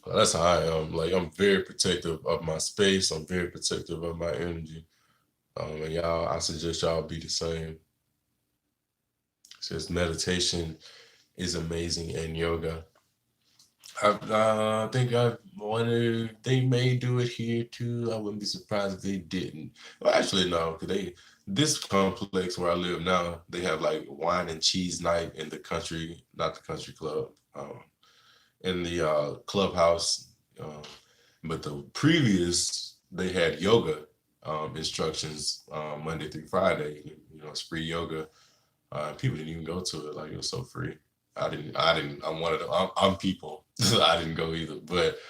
That's how I am. Like, I'm very protective of my space. I'm very protective of my energy. And y'all, I suggest y'all be the same. It says meditation is amazing, and yoga. I think they may do it here too. I wouldn't be surprised if they didn't. Well, actually, no, because this complex where I live now, they have like wine and cheese night in the country, not the country club, in the clubhouse. But the previous, they had yoga instructions Monday through Friday. It's free yoga. People didn't even go to it. Like, it was so free. I'm one of the, I'm people. I didn't go either. But,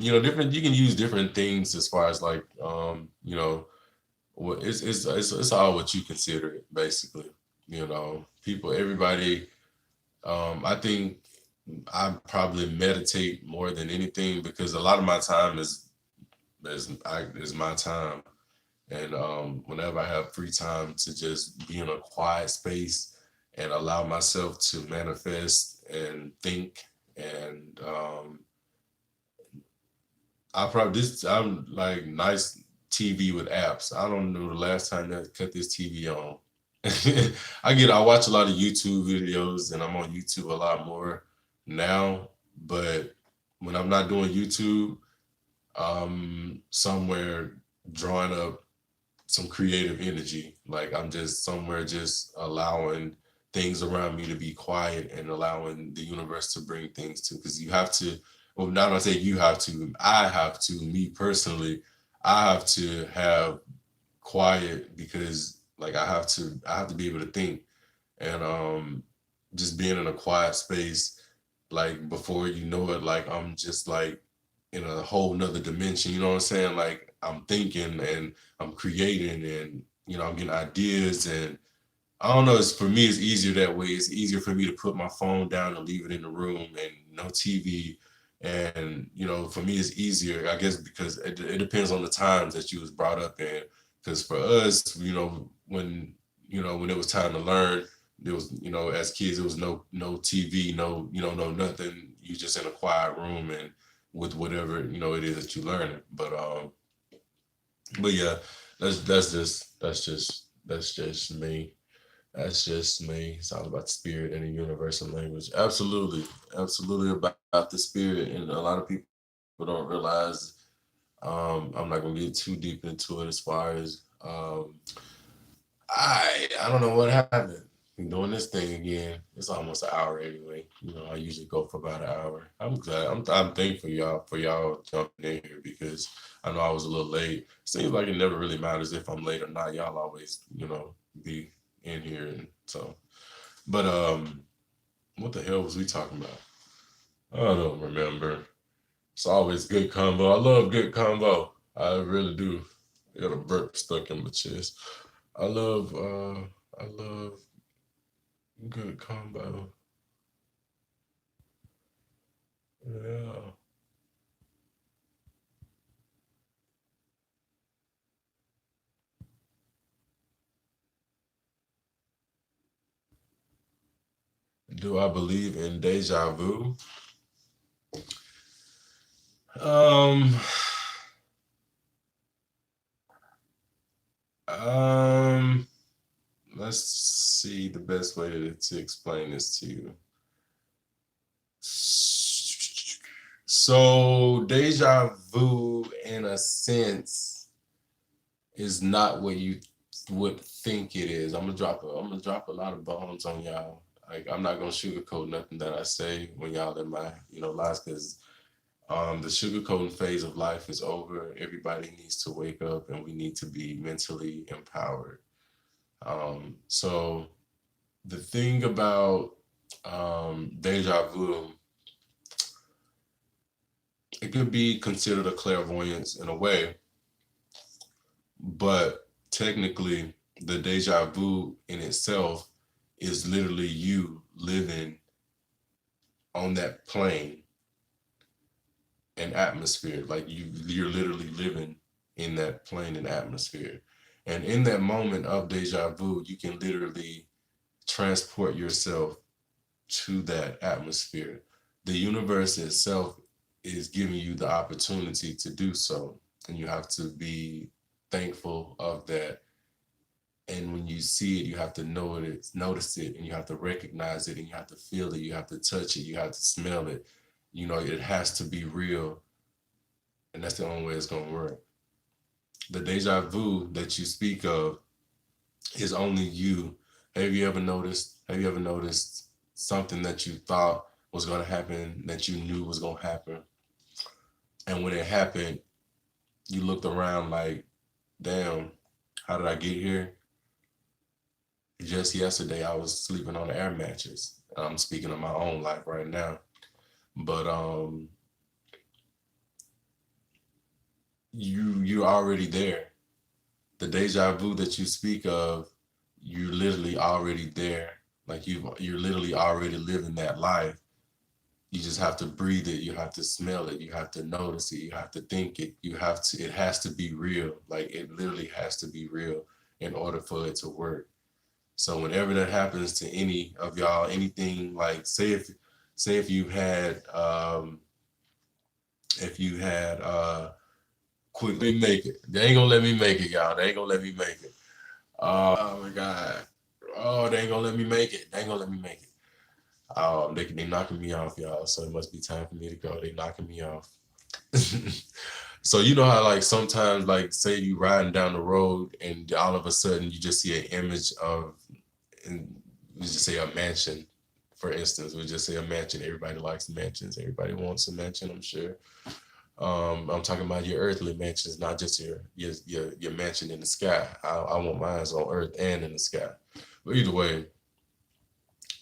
different, you can use different things as far as like, it's all what you consider it, basically. People, everybody, I think I probably meditate more than anything, because a lot of my time is my time. And whenever I have free time to just be in a quiet space and allow myself to manifest and think, and I'm like nice TV with apps. I don't know the last time I cut this TV on. I watch a lot of YouTube videos, and I'm on YouTube a lot more now. But when I'm not doing YouTube, I'm somewhere drawing up some creative energy. Like, I'm just somewhere just allowing things around me to be quiet and allowing the universe to bring things to, because you have to, well, not gonna say you have to, I have to, me personally, I have to have quiet, because like I have to be able to think. And just being in a quiet space, like, before you know it, like, I'm just like in a whole nother dimension, you know what I'm saying? Like, I'm thinking and I'm creating, and I'm getting ideas. And I don't know, for me, it's easier that way. It's easier for me to put my phone down and leave it in the room and no TV. And for me, it's easier, I guess, because it depends on the times that you was brought up in. Because for us, when it was time to learn, There was, you know, as kids, there was no TV, no, you know, no nothing. You just in a quiet room and with whatever, you know, it is that you learning. But yeah, that's just me. That's just me. It's all about the spirit and the universal language. Absolutely, absolutely about the spirit. And a lot of people don't realize. I'm not gonna get too deep into it as far as I don't know what happened. I'm doing this thing again. It's almost an hour anyway. You know, I usually go for about an hour. I'm glad. I'm thankful y'all jumping in here because I know I was a little late. Seems like it never really matters if I'm late or not. Y'all always, you know, be in here and so. But what the hell was we talking about? I don't remember. It's always good combo. I love good combo. I really do. I got a burp stuck in my chest. I love good combo. Yeah. Do I believe in deja vu? Um, um, let's see the best way to explain this to you. So deja vu, in a sense, is not what you would think it is. I'm gonna drop a lot of bombs on y'all. Like I'm not gonna sugarcoat nothing that I say when y'all in my, you know, lives, because the sugarcoating phase of life is over. Everybody needs to wake up and we need to be mentally empowered. So the thing about deja vu, it could be considered a clairvoyance in a way, but technically the deja vu in itself is literally you living on that plane and atmosphere. Like you're literally living in that plane and atmosphere. And in that moment of deja vu, you can literally transport yourself to that atmosphere. The universe itself is giving you the opportunity to do so. And you have to be thankful of that. And when you see it, you have to know it, notice it, and you have to recognize it, and you have to feel it, you have to touch it, you have to smell it. You know, it has to be real, and that's the only way it's gonna work. The deja vu that you speak of is only you. Have you ever noticed? Have you ever noticed something that you thought was gonna happen that you knew was gonna happen, and when it happened, you looked around like, "Damn, how did I get here?" Just yesterday, I was sleeping on an air mattress. I'm speaking of my own life right now, but you're already there. The deja vu that you speak of, you're literally already there. Like you're literally already living that life. You just have to breathe it. You have to smell it. You have to notice it. You have to think it. You have to. It has to be real. Like it literally has to be real in order for it to work. So whenever that happens to any of y'all, anything like say if you had quickly make it. They ain't gonna let me make it, y'all. They ain't gonna let me make it. Oh my God. Oh, they ain't gonna let me make it. They ain't gonna let me make it. They knocking me off, y'all. So it must be time for me to go. They knocking me off. So you know how like sometimes like say you riding down the road and all of a sudden you just see an image of, and we just say a mansion, for instance. We just say a mansion. Everybody likes mansions. Everybody wants a mansion, I'm sure. I'm talking about your earthly mansions, not just your mansion in the sky. I want mine on earth and in the sky. But either way,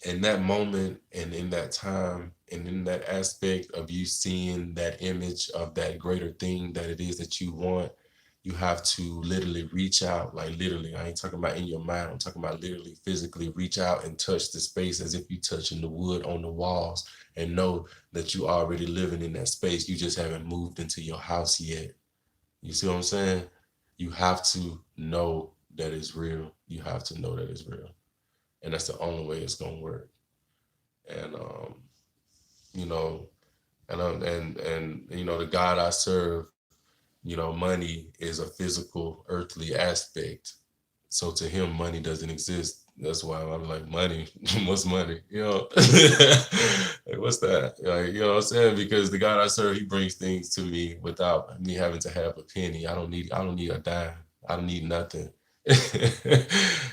in that moment and in that time and in that aspect of you seeing that image of that greater thing that it is that you want, you have to literally reach out. Like literally, I ain't talking about in your mind, I'm talking about literally physically reach out and touch the space as if you touching the wood on the walls, and know that you already living in that space. You just haven't moved into your house yet. You see what I'm saying? You have to know that it's real. You have to know that it's real. and that's the only way it's gonna work. And you know, and you know, the God I serve, you know, money is a physical, earthly aspect. So to him, money doesn't exist. That's why I'm like, money, what's money? You know, like, what's that? Like, you know what I'm saying? Because the God I serve, he brings things to me without me having to have a penny. I don't need a dime. I don't need nothing.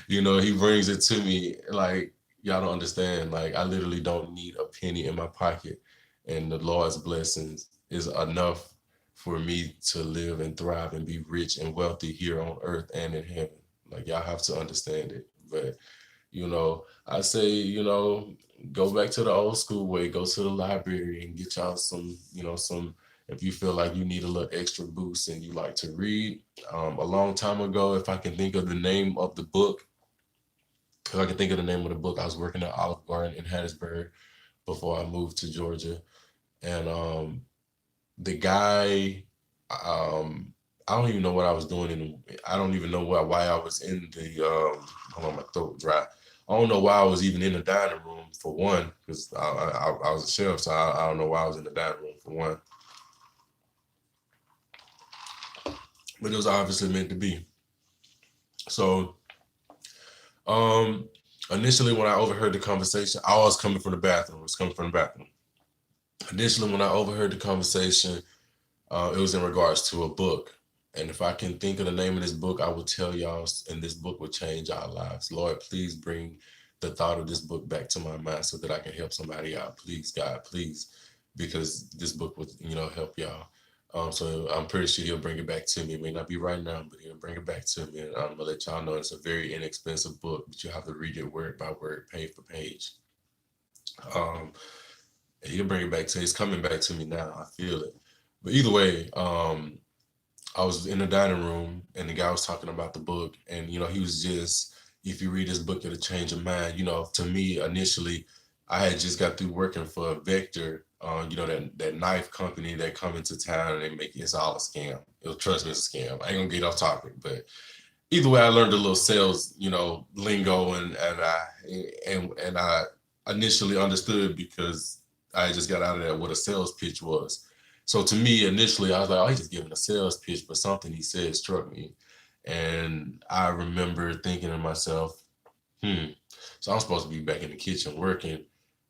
You know, he brings it to me like, y'all don't understand. Like, I literally don't need a penny in my pocket. And the Lord's blessings is enough for me to live and thrive and be rich and wealthy here on earth and in heaven. Like, y'all have to understand it. But you know, I say, you know, go back to the old school way, go to the library and get y'all some, you know, some, if you feel like you need a little extra boost and you like to read. A long time ago, if I can think of the name of the book, if I can think of the name of the book, I was working at Olive Garden in Hattiesburg before I moved to Georgia. And the guy, I don't even know what I was doing I don't even know why I was in the hold on, my throat dry. I don't know why I was even in the dining room for one, because I was a chef, so I don't know why I was in the dining room for one. But it was obviously meant to be. So um initially when I overheard the conversation, I was coming from the bathroom. It was coming from the bathroom. Initially when I overheard the conversation, it was in regards to a book. And if I can think of the name of this book, I will tell y'all, and this book will change our lives. Lord, please bring the thought of this book back to my mind so that I can help somebody out. Please, God, please, because this book would, you know, help y'all. So I'm pretty sure he'll bring it back to me. It may not be right now, but he'll bring it back to me. And I'm gonna let y'all know it's a very inexpensive book, but you have to read it word by word, page for page. Um, and he'll bring it back to. It's coming back to me now. I feel it. But either way, I was in the dining room and the guy was talking about the book, and you know, he was just, if you read this book, it'll change your mind. You know, to me initially, I had just got through working for Vector, you know, that knife company that come into town and they make it's all a scam. It'll trust me, it's a scam. I ain't gonna get off topic, but either way, I learned a little sales, you know, lingo, and I initially understood because I just got out of there what a sales pitch was. So to me, initially, I was like, oh, he's just giving a sales pitch, but something he said struck me, and I remember thinking to myself, so I'm supposed to be back in the kitchen working,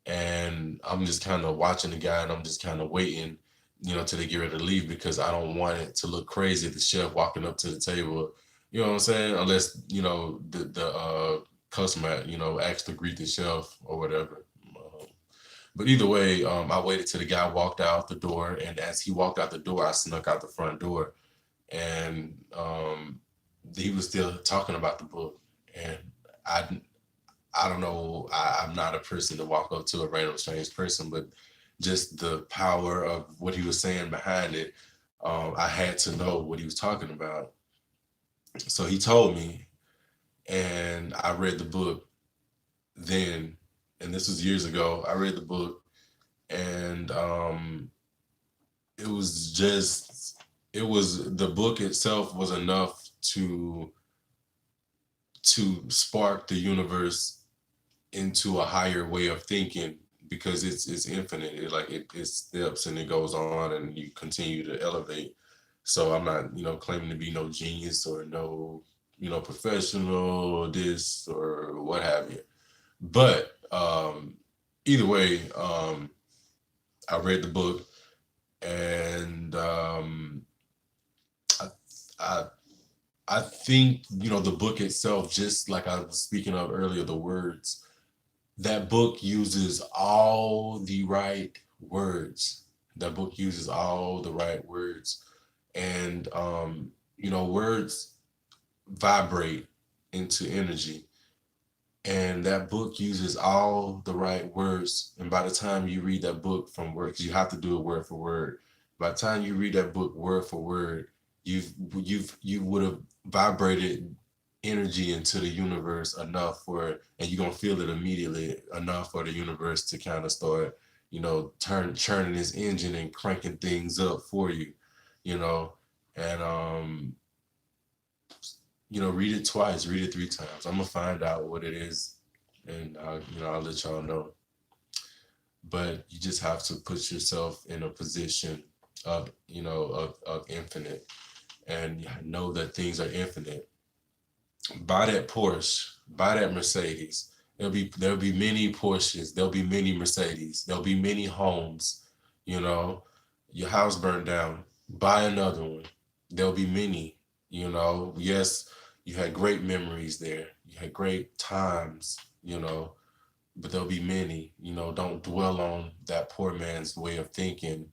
and I'm just kind of watching the guy, and I'm just kind of waiting, you know, till they get ready to leave because I don't want it to look crazy. The chef walking up to the table, you know what I'm saying? Unless, you know, the customer, you know, asks to greet the chef or whatever. But either way, I waited till the guy walked out the door, and as he walked out the door, I snuck out the front door, and he was still talking about the book, and I I don't know, I'm not a person to walk up to a random strange person, but just the power of what he was saying behind it, I had to know what he was talking about. So he told me, and I read the book then, and this was years ago. I read the book, and it was just, it was, the book itself was enough to spark the universe into a higher way of thinking because it's infinite. It steps and it goes on and you continue to elevate. So I'm not, you know, claiming to be no genius or no, you know, professional or this or what have you. But either way, I read the book, and I, I I think, you know, the book itself, just like I was speaking of earlier, the words, that book uses all the right words. That book uses all the right words. And you know, words vibrate into energy. And that book uses all the right words. And by the time you read that book from word, because you have to do it word for word. By the time you read that book word for word, you would have vibrated energy into the universe enough for, and you're gonna feel it immediately enough for the universe to kind of start, you know, churning this engine and cranking things up for you, you know. And you know, read it twice, read it 3 times. I'm gonna find out what it is and I'll let y'all know. But you just have to put yourself in a position of of infinite, and know that things are infinite. Buy that Porsche, buy that Mercedes. There'll be many Porsches, there'll be many Mercedes, there'll be many homes. You know, your house burned down, buy another one. There'll be many. Yes, you had great memories there, you had great times. But there'll be many. Don't dwell on that poor man's way of thinking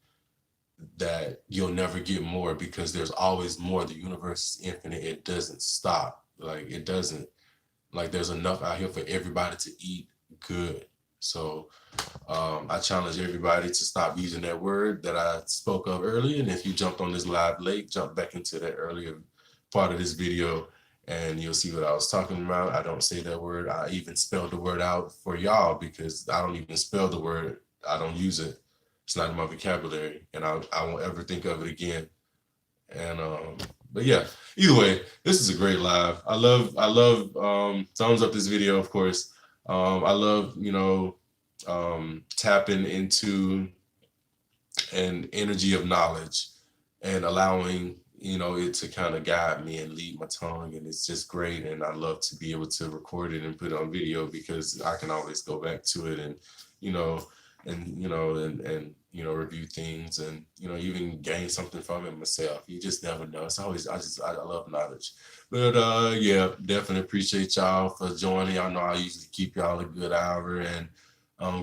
that you'll never get more, because there's always more. The universe is infinite. It doesn't stop. Like, it doesn't. Like, there's enough out here for everybody to eat good. So I challenge everybody to stop using that word that I spoke of earlier. And if you jumped on this live late, jump back into that earlier part of this video and you'll see what I was talking about. I don't say that word. I even spelled the word out for y'all, because I don't even spell the word. I don't use it. It's not in my vocabulary, and I won't ever think of it again. And but yeah, either way, this is a great live. I love thumbs up this video, of course. I love tapping into an energy of knowledge and allowing it to kind of guide me and lead my tongue, and it's just great. And I love to be able to record it and put it on video, because I can always go back to it and you know review things, and even gain something from it myself. You just never know. It's always I love knowledge. But yeah, definitely appreciate y'all for joining. Y'all know I usually keep y'all a good hour, and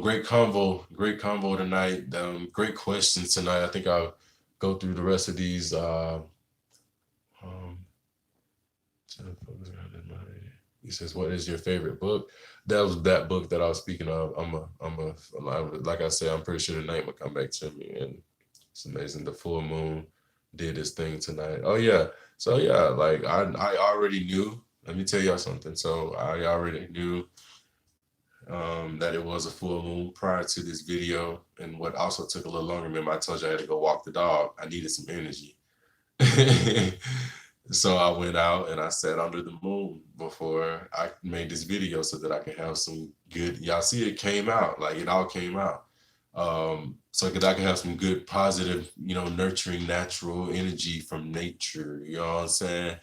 great convo tonight. Great questions tonight. I think I'll go through the rest of these. He says, "What is your favorite book?" That was that book that I was speaking of. Like I said, I'm pretty sure the name will come back to me. And it's amazing. The full moon did this thing tonight. Oh yeah. So yeah, like I already knew. Let me tell y'all something. So I already knew that it was a full moon prior to this video. And what also took a little longer, remember I told you I had to go walk the dog. I needed some energy. So I went out and I sat under the moon before I made this video, so that I can have some good, y'all see it came out, like it all came out. So that I can have some good, positive, nurturing, natural energy from nature, you know what I'm saying?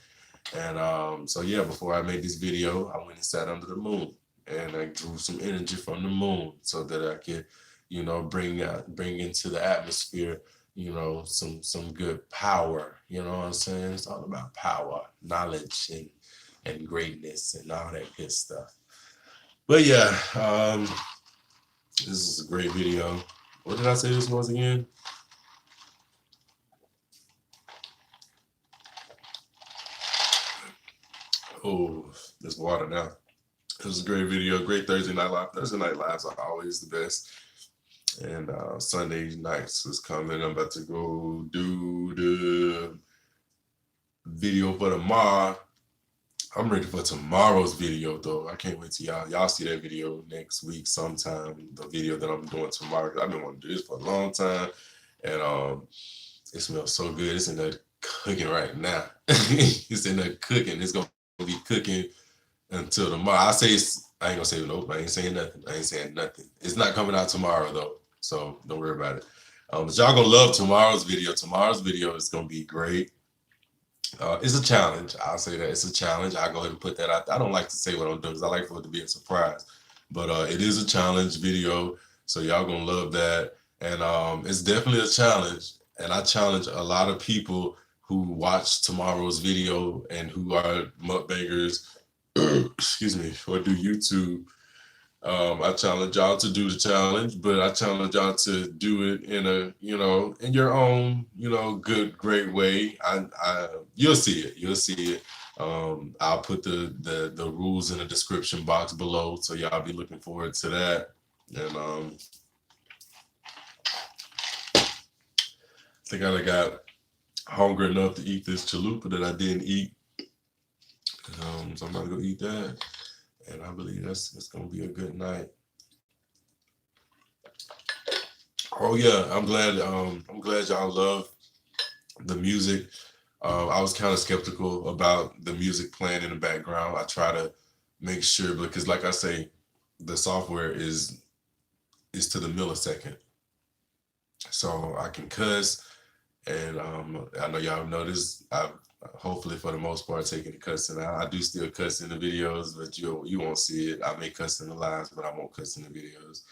And so yeah, before I made this video, I went and sat under the moon, and I drew some energy from the moon, so that I could, bring into the atmosphere, some good power. You know what I'm saying? It's all about power, knowledge, and greatness, and all that good stuff. But yeah, this is a great video. What did I say this was again? Oh, there's water now. It was a great video, great Thursday night live. Thursday night lives are always the best. And Sunday nights is coming. I'm about to go do the video for tomorrow. I'm ready for tomorrow's video though. I can't wait till y'all see that video next week sometime. The video that I'm doing tomorrow. I've been wanting to do this for a long time, and it smells so good. It's in there cooking right now. It's in there cooking. It's gonna be cooking until tomorrow. I ain't gonna say nope. I ain't saying nothing. I ain't saying nothing. It's not coming out tomorrow though, so don't worry about it. But y'all gonna love tomorrow's video. Tomorrow's video is gonna be great. It's a challenge. I'll say that it's a challenge. I'll go ahead and put that out. I don't like to say what I'm doing, because I like for it to be a surprise. But it is a challenge video, so y'all gonna love that. And it's definitely a challenge. And I challenge a lot of people who watch tomorrow's video and who are mukbangers, excuse me, or do YouTube. I challenge y'all to do the challenge, but I challenge y'all to do it in in your own, good, great way. You'll see it. You'll see it. I'll put the rules in the description box below, so y'all be looking forward to that. And I think I got hungry enough to eat this chalupa that I didn't eat. So I'm gonna go eat that. And I believe it's gonna be a good night. Oh yeah, I'm glad y'all love the music. I was kind of skeptical about the music playing in the background. I try to make sure, because like I say, the software is to the millisecond. So I can cuss, and I know y'all noticed I've hopefully for the most part taken the cussing out. I do still cuss in the videos, but you won't see it. I may cuss in the lives, but I won't cuss in the videos.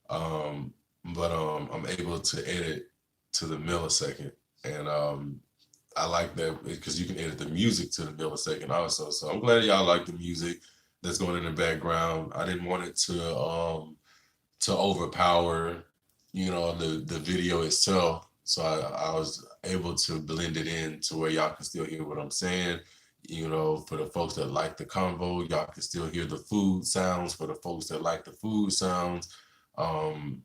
Um, but I'm able to edit to the millisecond, and I like that because you can edit the music to the millisecond also. So I'm glad y'all like the music that's going in the background. I didn't want it to overpower, the video itself. So I was able to blend it in to where y'all can still hear what I'm saying. For the folks that like the convo, y'all can still hear the food sounds. For the folks that like the food sounds, and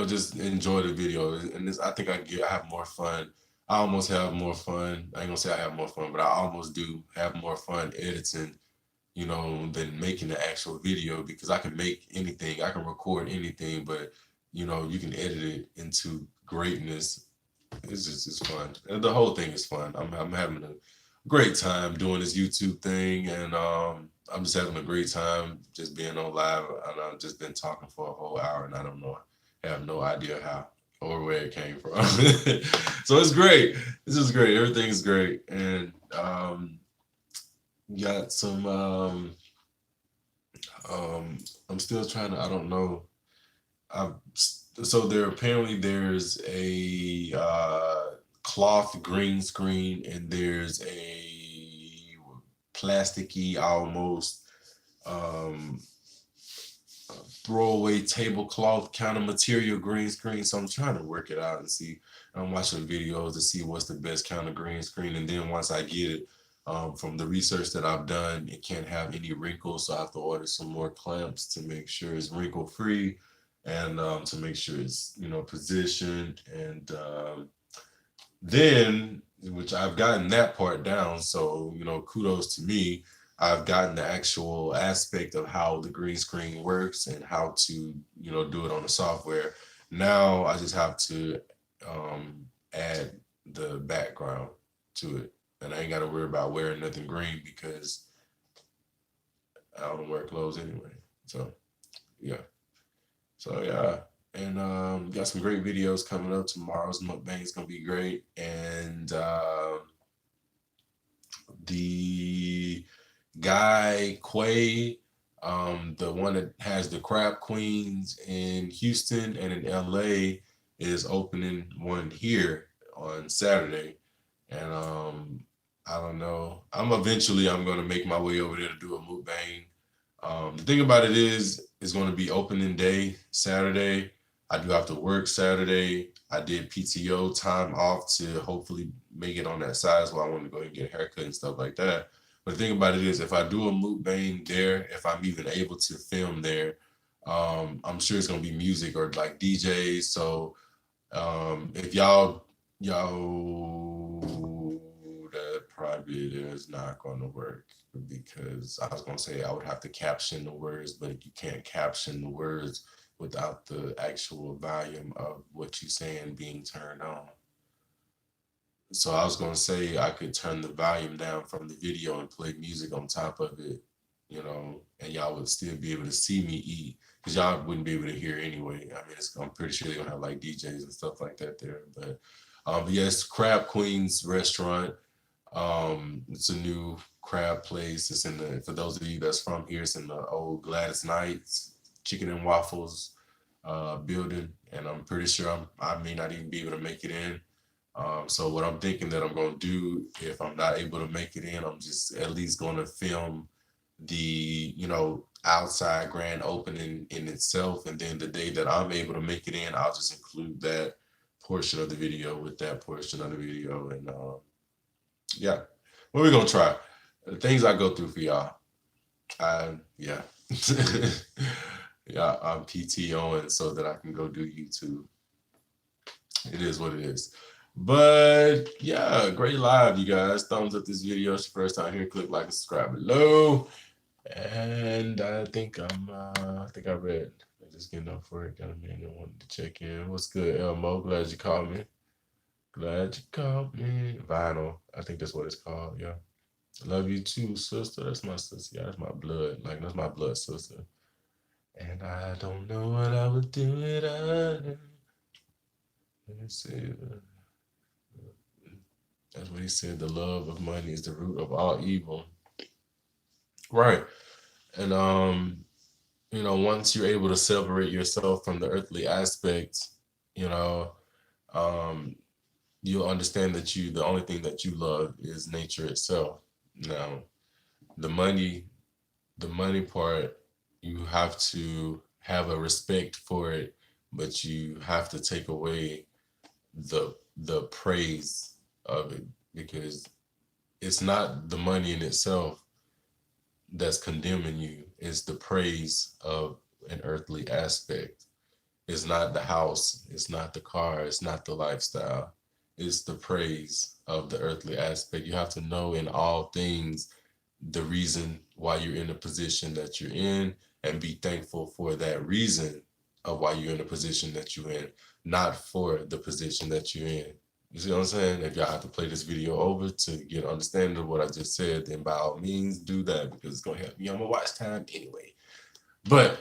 just enjoy the video. And this, I think I have more fun. I almost have more fun. I ain't gonna say I have more fun, but I almost do have more fun editing, than making the actual video, because I can make anything, I can record anything, but you can edit it into greatness. It's fun. And the whole thing is fun. I'm having a great time doing this YouTube thing, and I'm just having a great time just being on live, and I've just been talking for a whole hour, and I have no idea how or where it came from. So it's great. This is great. Everything is great, and got some I'm still trying to, I don't know. So there's a cloth green screen, and there's a plasticky almost um throwaway tablecloth kind of material green screen. So I'm trying to work it out and see. I'm watching videos to see what's the best kind of green screen, and then once I get it, from the research that I've done, it can't have any wrinkles, so I have to order some more clamps to make sure it's wrinkle free, and to make sure it's positioned, and then, which I've gotten that part down. So kudos to me. I've gotten the actual aspect of how the green screen works and how to do it on the software. Now I just have to add the background to it, and I ain't got to worry about wearing nothing green because I don't wear clothes anyway. So yeah. So yeah. And got some great videos coming up. Tomorrow's mukbang is gonna be great. And the guy Quay, the one that has the Crab Queens in Houston and in LA, is opening one here on Saturday. And I don't know. I'm gonna make my way over there to do a mukbang. The thing about it is, it's gonna be opening day Saturday. I do have to work Saturday. I did PTO time off to hopefully make it on that side, so I want to go ahead and get a haircut and stuff like that. But the thing about it is, if I do a mukbang there, if I'm even able to film there, I'm sure it's gonna be music or like DJs. So if y'all that probably is not gonna work, because I was gonna say I would have to caption the words, but you can't caption the words without the actual volume of what you're saying being turned on. So I was gonna say I could turn the volume down from the video and play music on top of it, and y'all would still be able to see me eat, because y'all wouldn't be able to hear anyway. I mean, I'm pretty sure they're gonna have like DJs and stuff like that there. But yes, Crab Queen's restaurant. It's a new crab place. It's for those of you that's from here, it's in the old Gladys Knights Chicken and Waffles building, and I'm pretty sure I may not even be able to make it in. So what I'm thinking that I'm going to do, if I'm not able to make it in, I'm just at least going to film the, outside grand opening in itself. And then the day that I'm able to make it in, I'll just include that portion of the video with that portion of the video. And yeah, what we're going to try. The things I go through for y'all. Yeah. Yeah, I'm PTOing so that I can go do YouTube. It is what it is. But yeah, great live, you guys. Thumbs up this video. It's your first time here. Click like and subscribe below. And I think I read. I'm just getting up for it. Got a minute. Wanted to check in. What's good, Elmo? Glad you called me. Glad you called me. Vinyl. I think that's what it's called. Yeah. Love you too, sister. That's my sister. Yeah, that's my blood. Like, that's my blood sister. And I don't know what I would do without her. Let me see. That's what he said. The love of money is the root of all evil. Right. And once you're able to separate yourself from the earthly aspects, you know, um, you'll understand that the only thing that you love is nature itself. Now, the money, the money part, you have to have a respect for it, but you have to take away the praise of it, because it's not the money in itself that's condemning you. It's the praise of an earthly aspect. It's not the house, it's not the car, it's not the lifestyle. It's the praise of the earthly aspect. You have to know in all things the reason why you're in the position that you're in, and be thankful for that reason of why you're in the position that you're in, not for the position that you're in. You see what I'm saying? If y'all have to play this video over to get an understanding of what I just said, then by all means do that, because it's gonna help me on my watch time anyway. But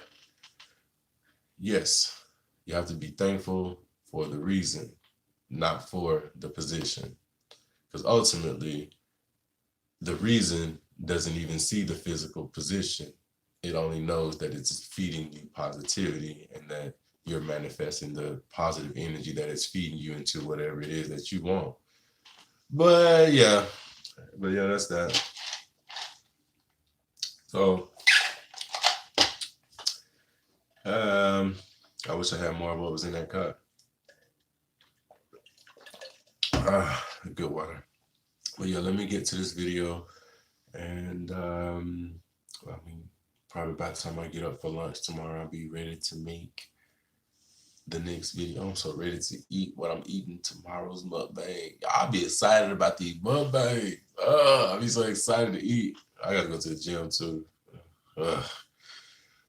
yes, you have to be thankful for the reason, not for the position. Because ultimately, the reason doesn't even see the physical position. It only knows that it's feeding you positivity, and that you're manifesting the positive energy that is feeding you into whatever it is that you want. But yeah, that's that. So, I wish I had more of what was in that cup. Good water. But yeah, let me get to this video, and probably by the time I get up for lunch tomorrow, I'll be ready to make the next video. I'm so ready to eat what I'm eating tomorrow's mukbang. I'll be excited about these mukbangs. I'll be so excited to eat. I gotta go to the gym too.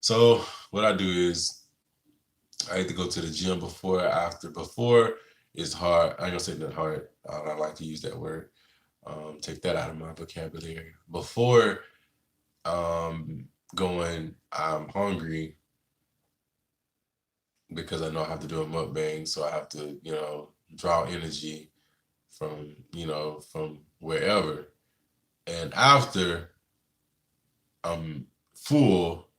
So what I do is I have to go to the gym before or after. Before is hard. I ain't gonna say that hard. I don't like to use that word. Take that out of my vocabulary. Before going, I'm hungry because I know I have to do a mukbang, so I have to, draw energy from, from wherever. And after, I'm full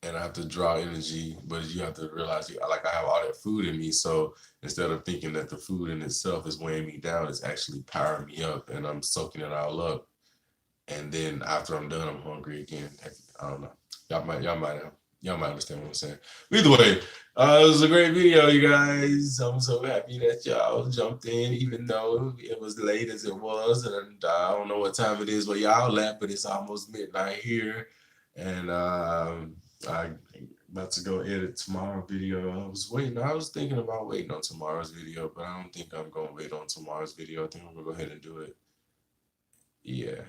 and I have to draw energy, but you have to realize, I have all that food in me. So instead of thinking that the food in itself is weighing me down, it's actually powering me up, and I'm soaking it all up. And then after I'm done, I'm hungry again. I don't know. Y'all might understand what I'm saying. Either way, it was a great video, you guys. I'm so happy that y'all jumped in, even though it was late as it was, and I don't know what time it is where y'all at, but it's almost midnight here, and I'm about to go edit tomorrow's video. I was thinking about waiting on tomorrow's video, but I don't think I'm gonna wait on tomorrow's video. I think I'm gonna go ahead and do it. Yeah.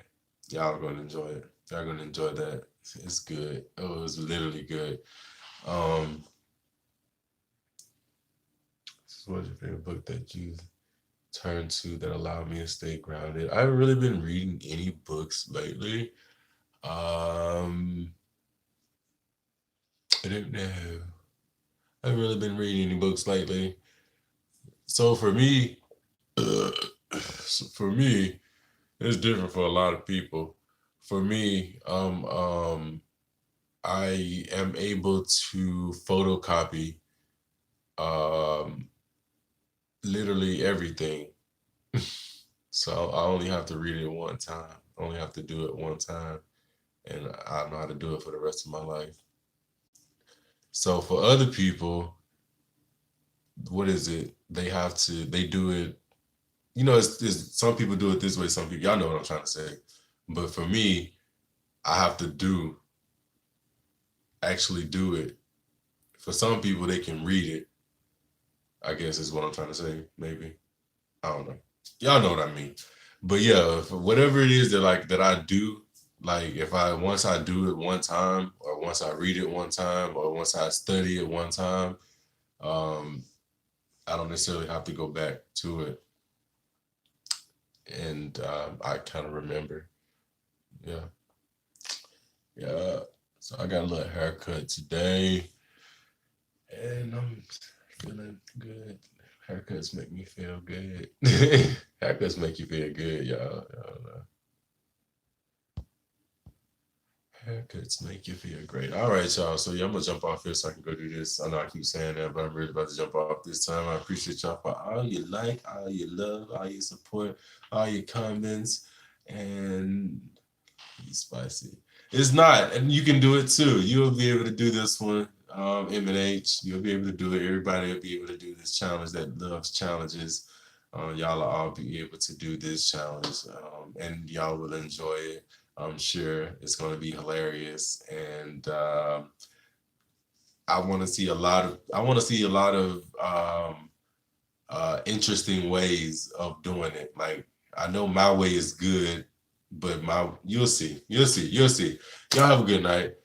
Y'all are gonna enjoy it. Y'all gonna enjoy that. It's good. Oh, it was literally good. What's your favorite book that you turn to that allowed me to stay grounded? I haven't really been reading any books lately. I don't know. I haven't really been reading any books lately. So for me, it's different for a lot of people. For me, I am able to photocopy literally everything. So I only have to read it one time. I only have to do it one time, and I know how to do it for the rest of my life. So for other people, what is it? They do it, it's some people do it this way, some people, y'all know what I'm trying to say. But for me, I have to actually do it. For some people, they can read it, I guess is what I'm trying to say, maybe. I don't know. Y'all know what I mean. But yeah, for whatever it is that I do, once I do it one time, or once I read it one time, or once I study it one time, I don't necessarily have to go back to it. and I kind of remember. Yeah, yeah. So I got a little haircut today, and I'm feeling good. Haircuts make me feel good. Haircuts make you feel good, y'all know. Haircuts make you feel great. All right, y'all. So yeah, I'm gonna jump off here so I can go do this. I know I keep saying that, but I'm really about to jump off this time. I appreciate y'all for all your like, all your love, all your support, all your comments, and be spicy. It's not, and you can do it too. You'll be able to do this one. M&H, you'll be able to do it. Everybody will be able to do this challenge that loves challenges. Y'all will all be able to do this challenge, and y'all will enjoy it. I'm sure it's going to be hilarious, and I want to see a lot of. I want to see a lot of interesting ways of doing it. Like I know my way is good, but you'll see. Y'all have a good night.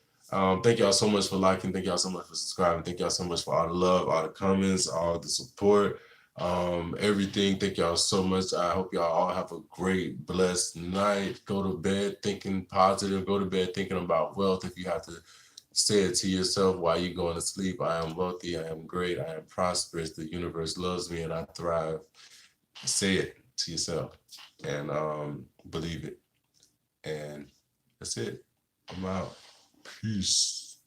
Thank y'all so much for liking. Thank y'all so much for subscribing. Thank y'all so much for all the love, all the comments, all the support, everything. Thank y'all so much. I hope y'all all have a great, blessed night. Go to bed thinking positive. Go to bed thinking about wealth. If you have to say it to yourself while you're going to sleep. I am wealthy. I am great. I am prosperous. The universe loves me and I thrive. Say it to yourself and believe it. And that's it. I'm out. Peace.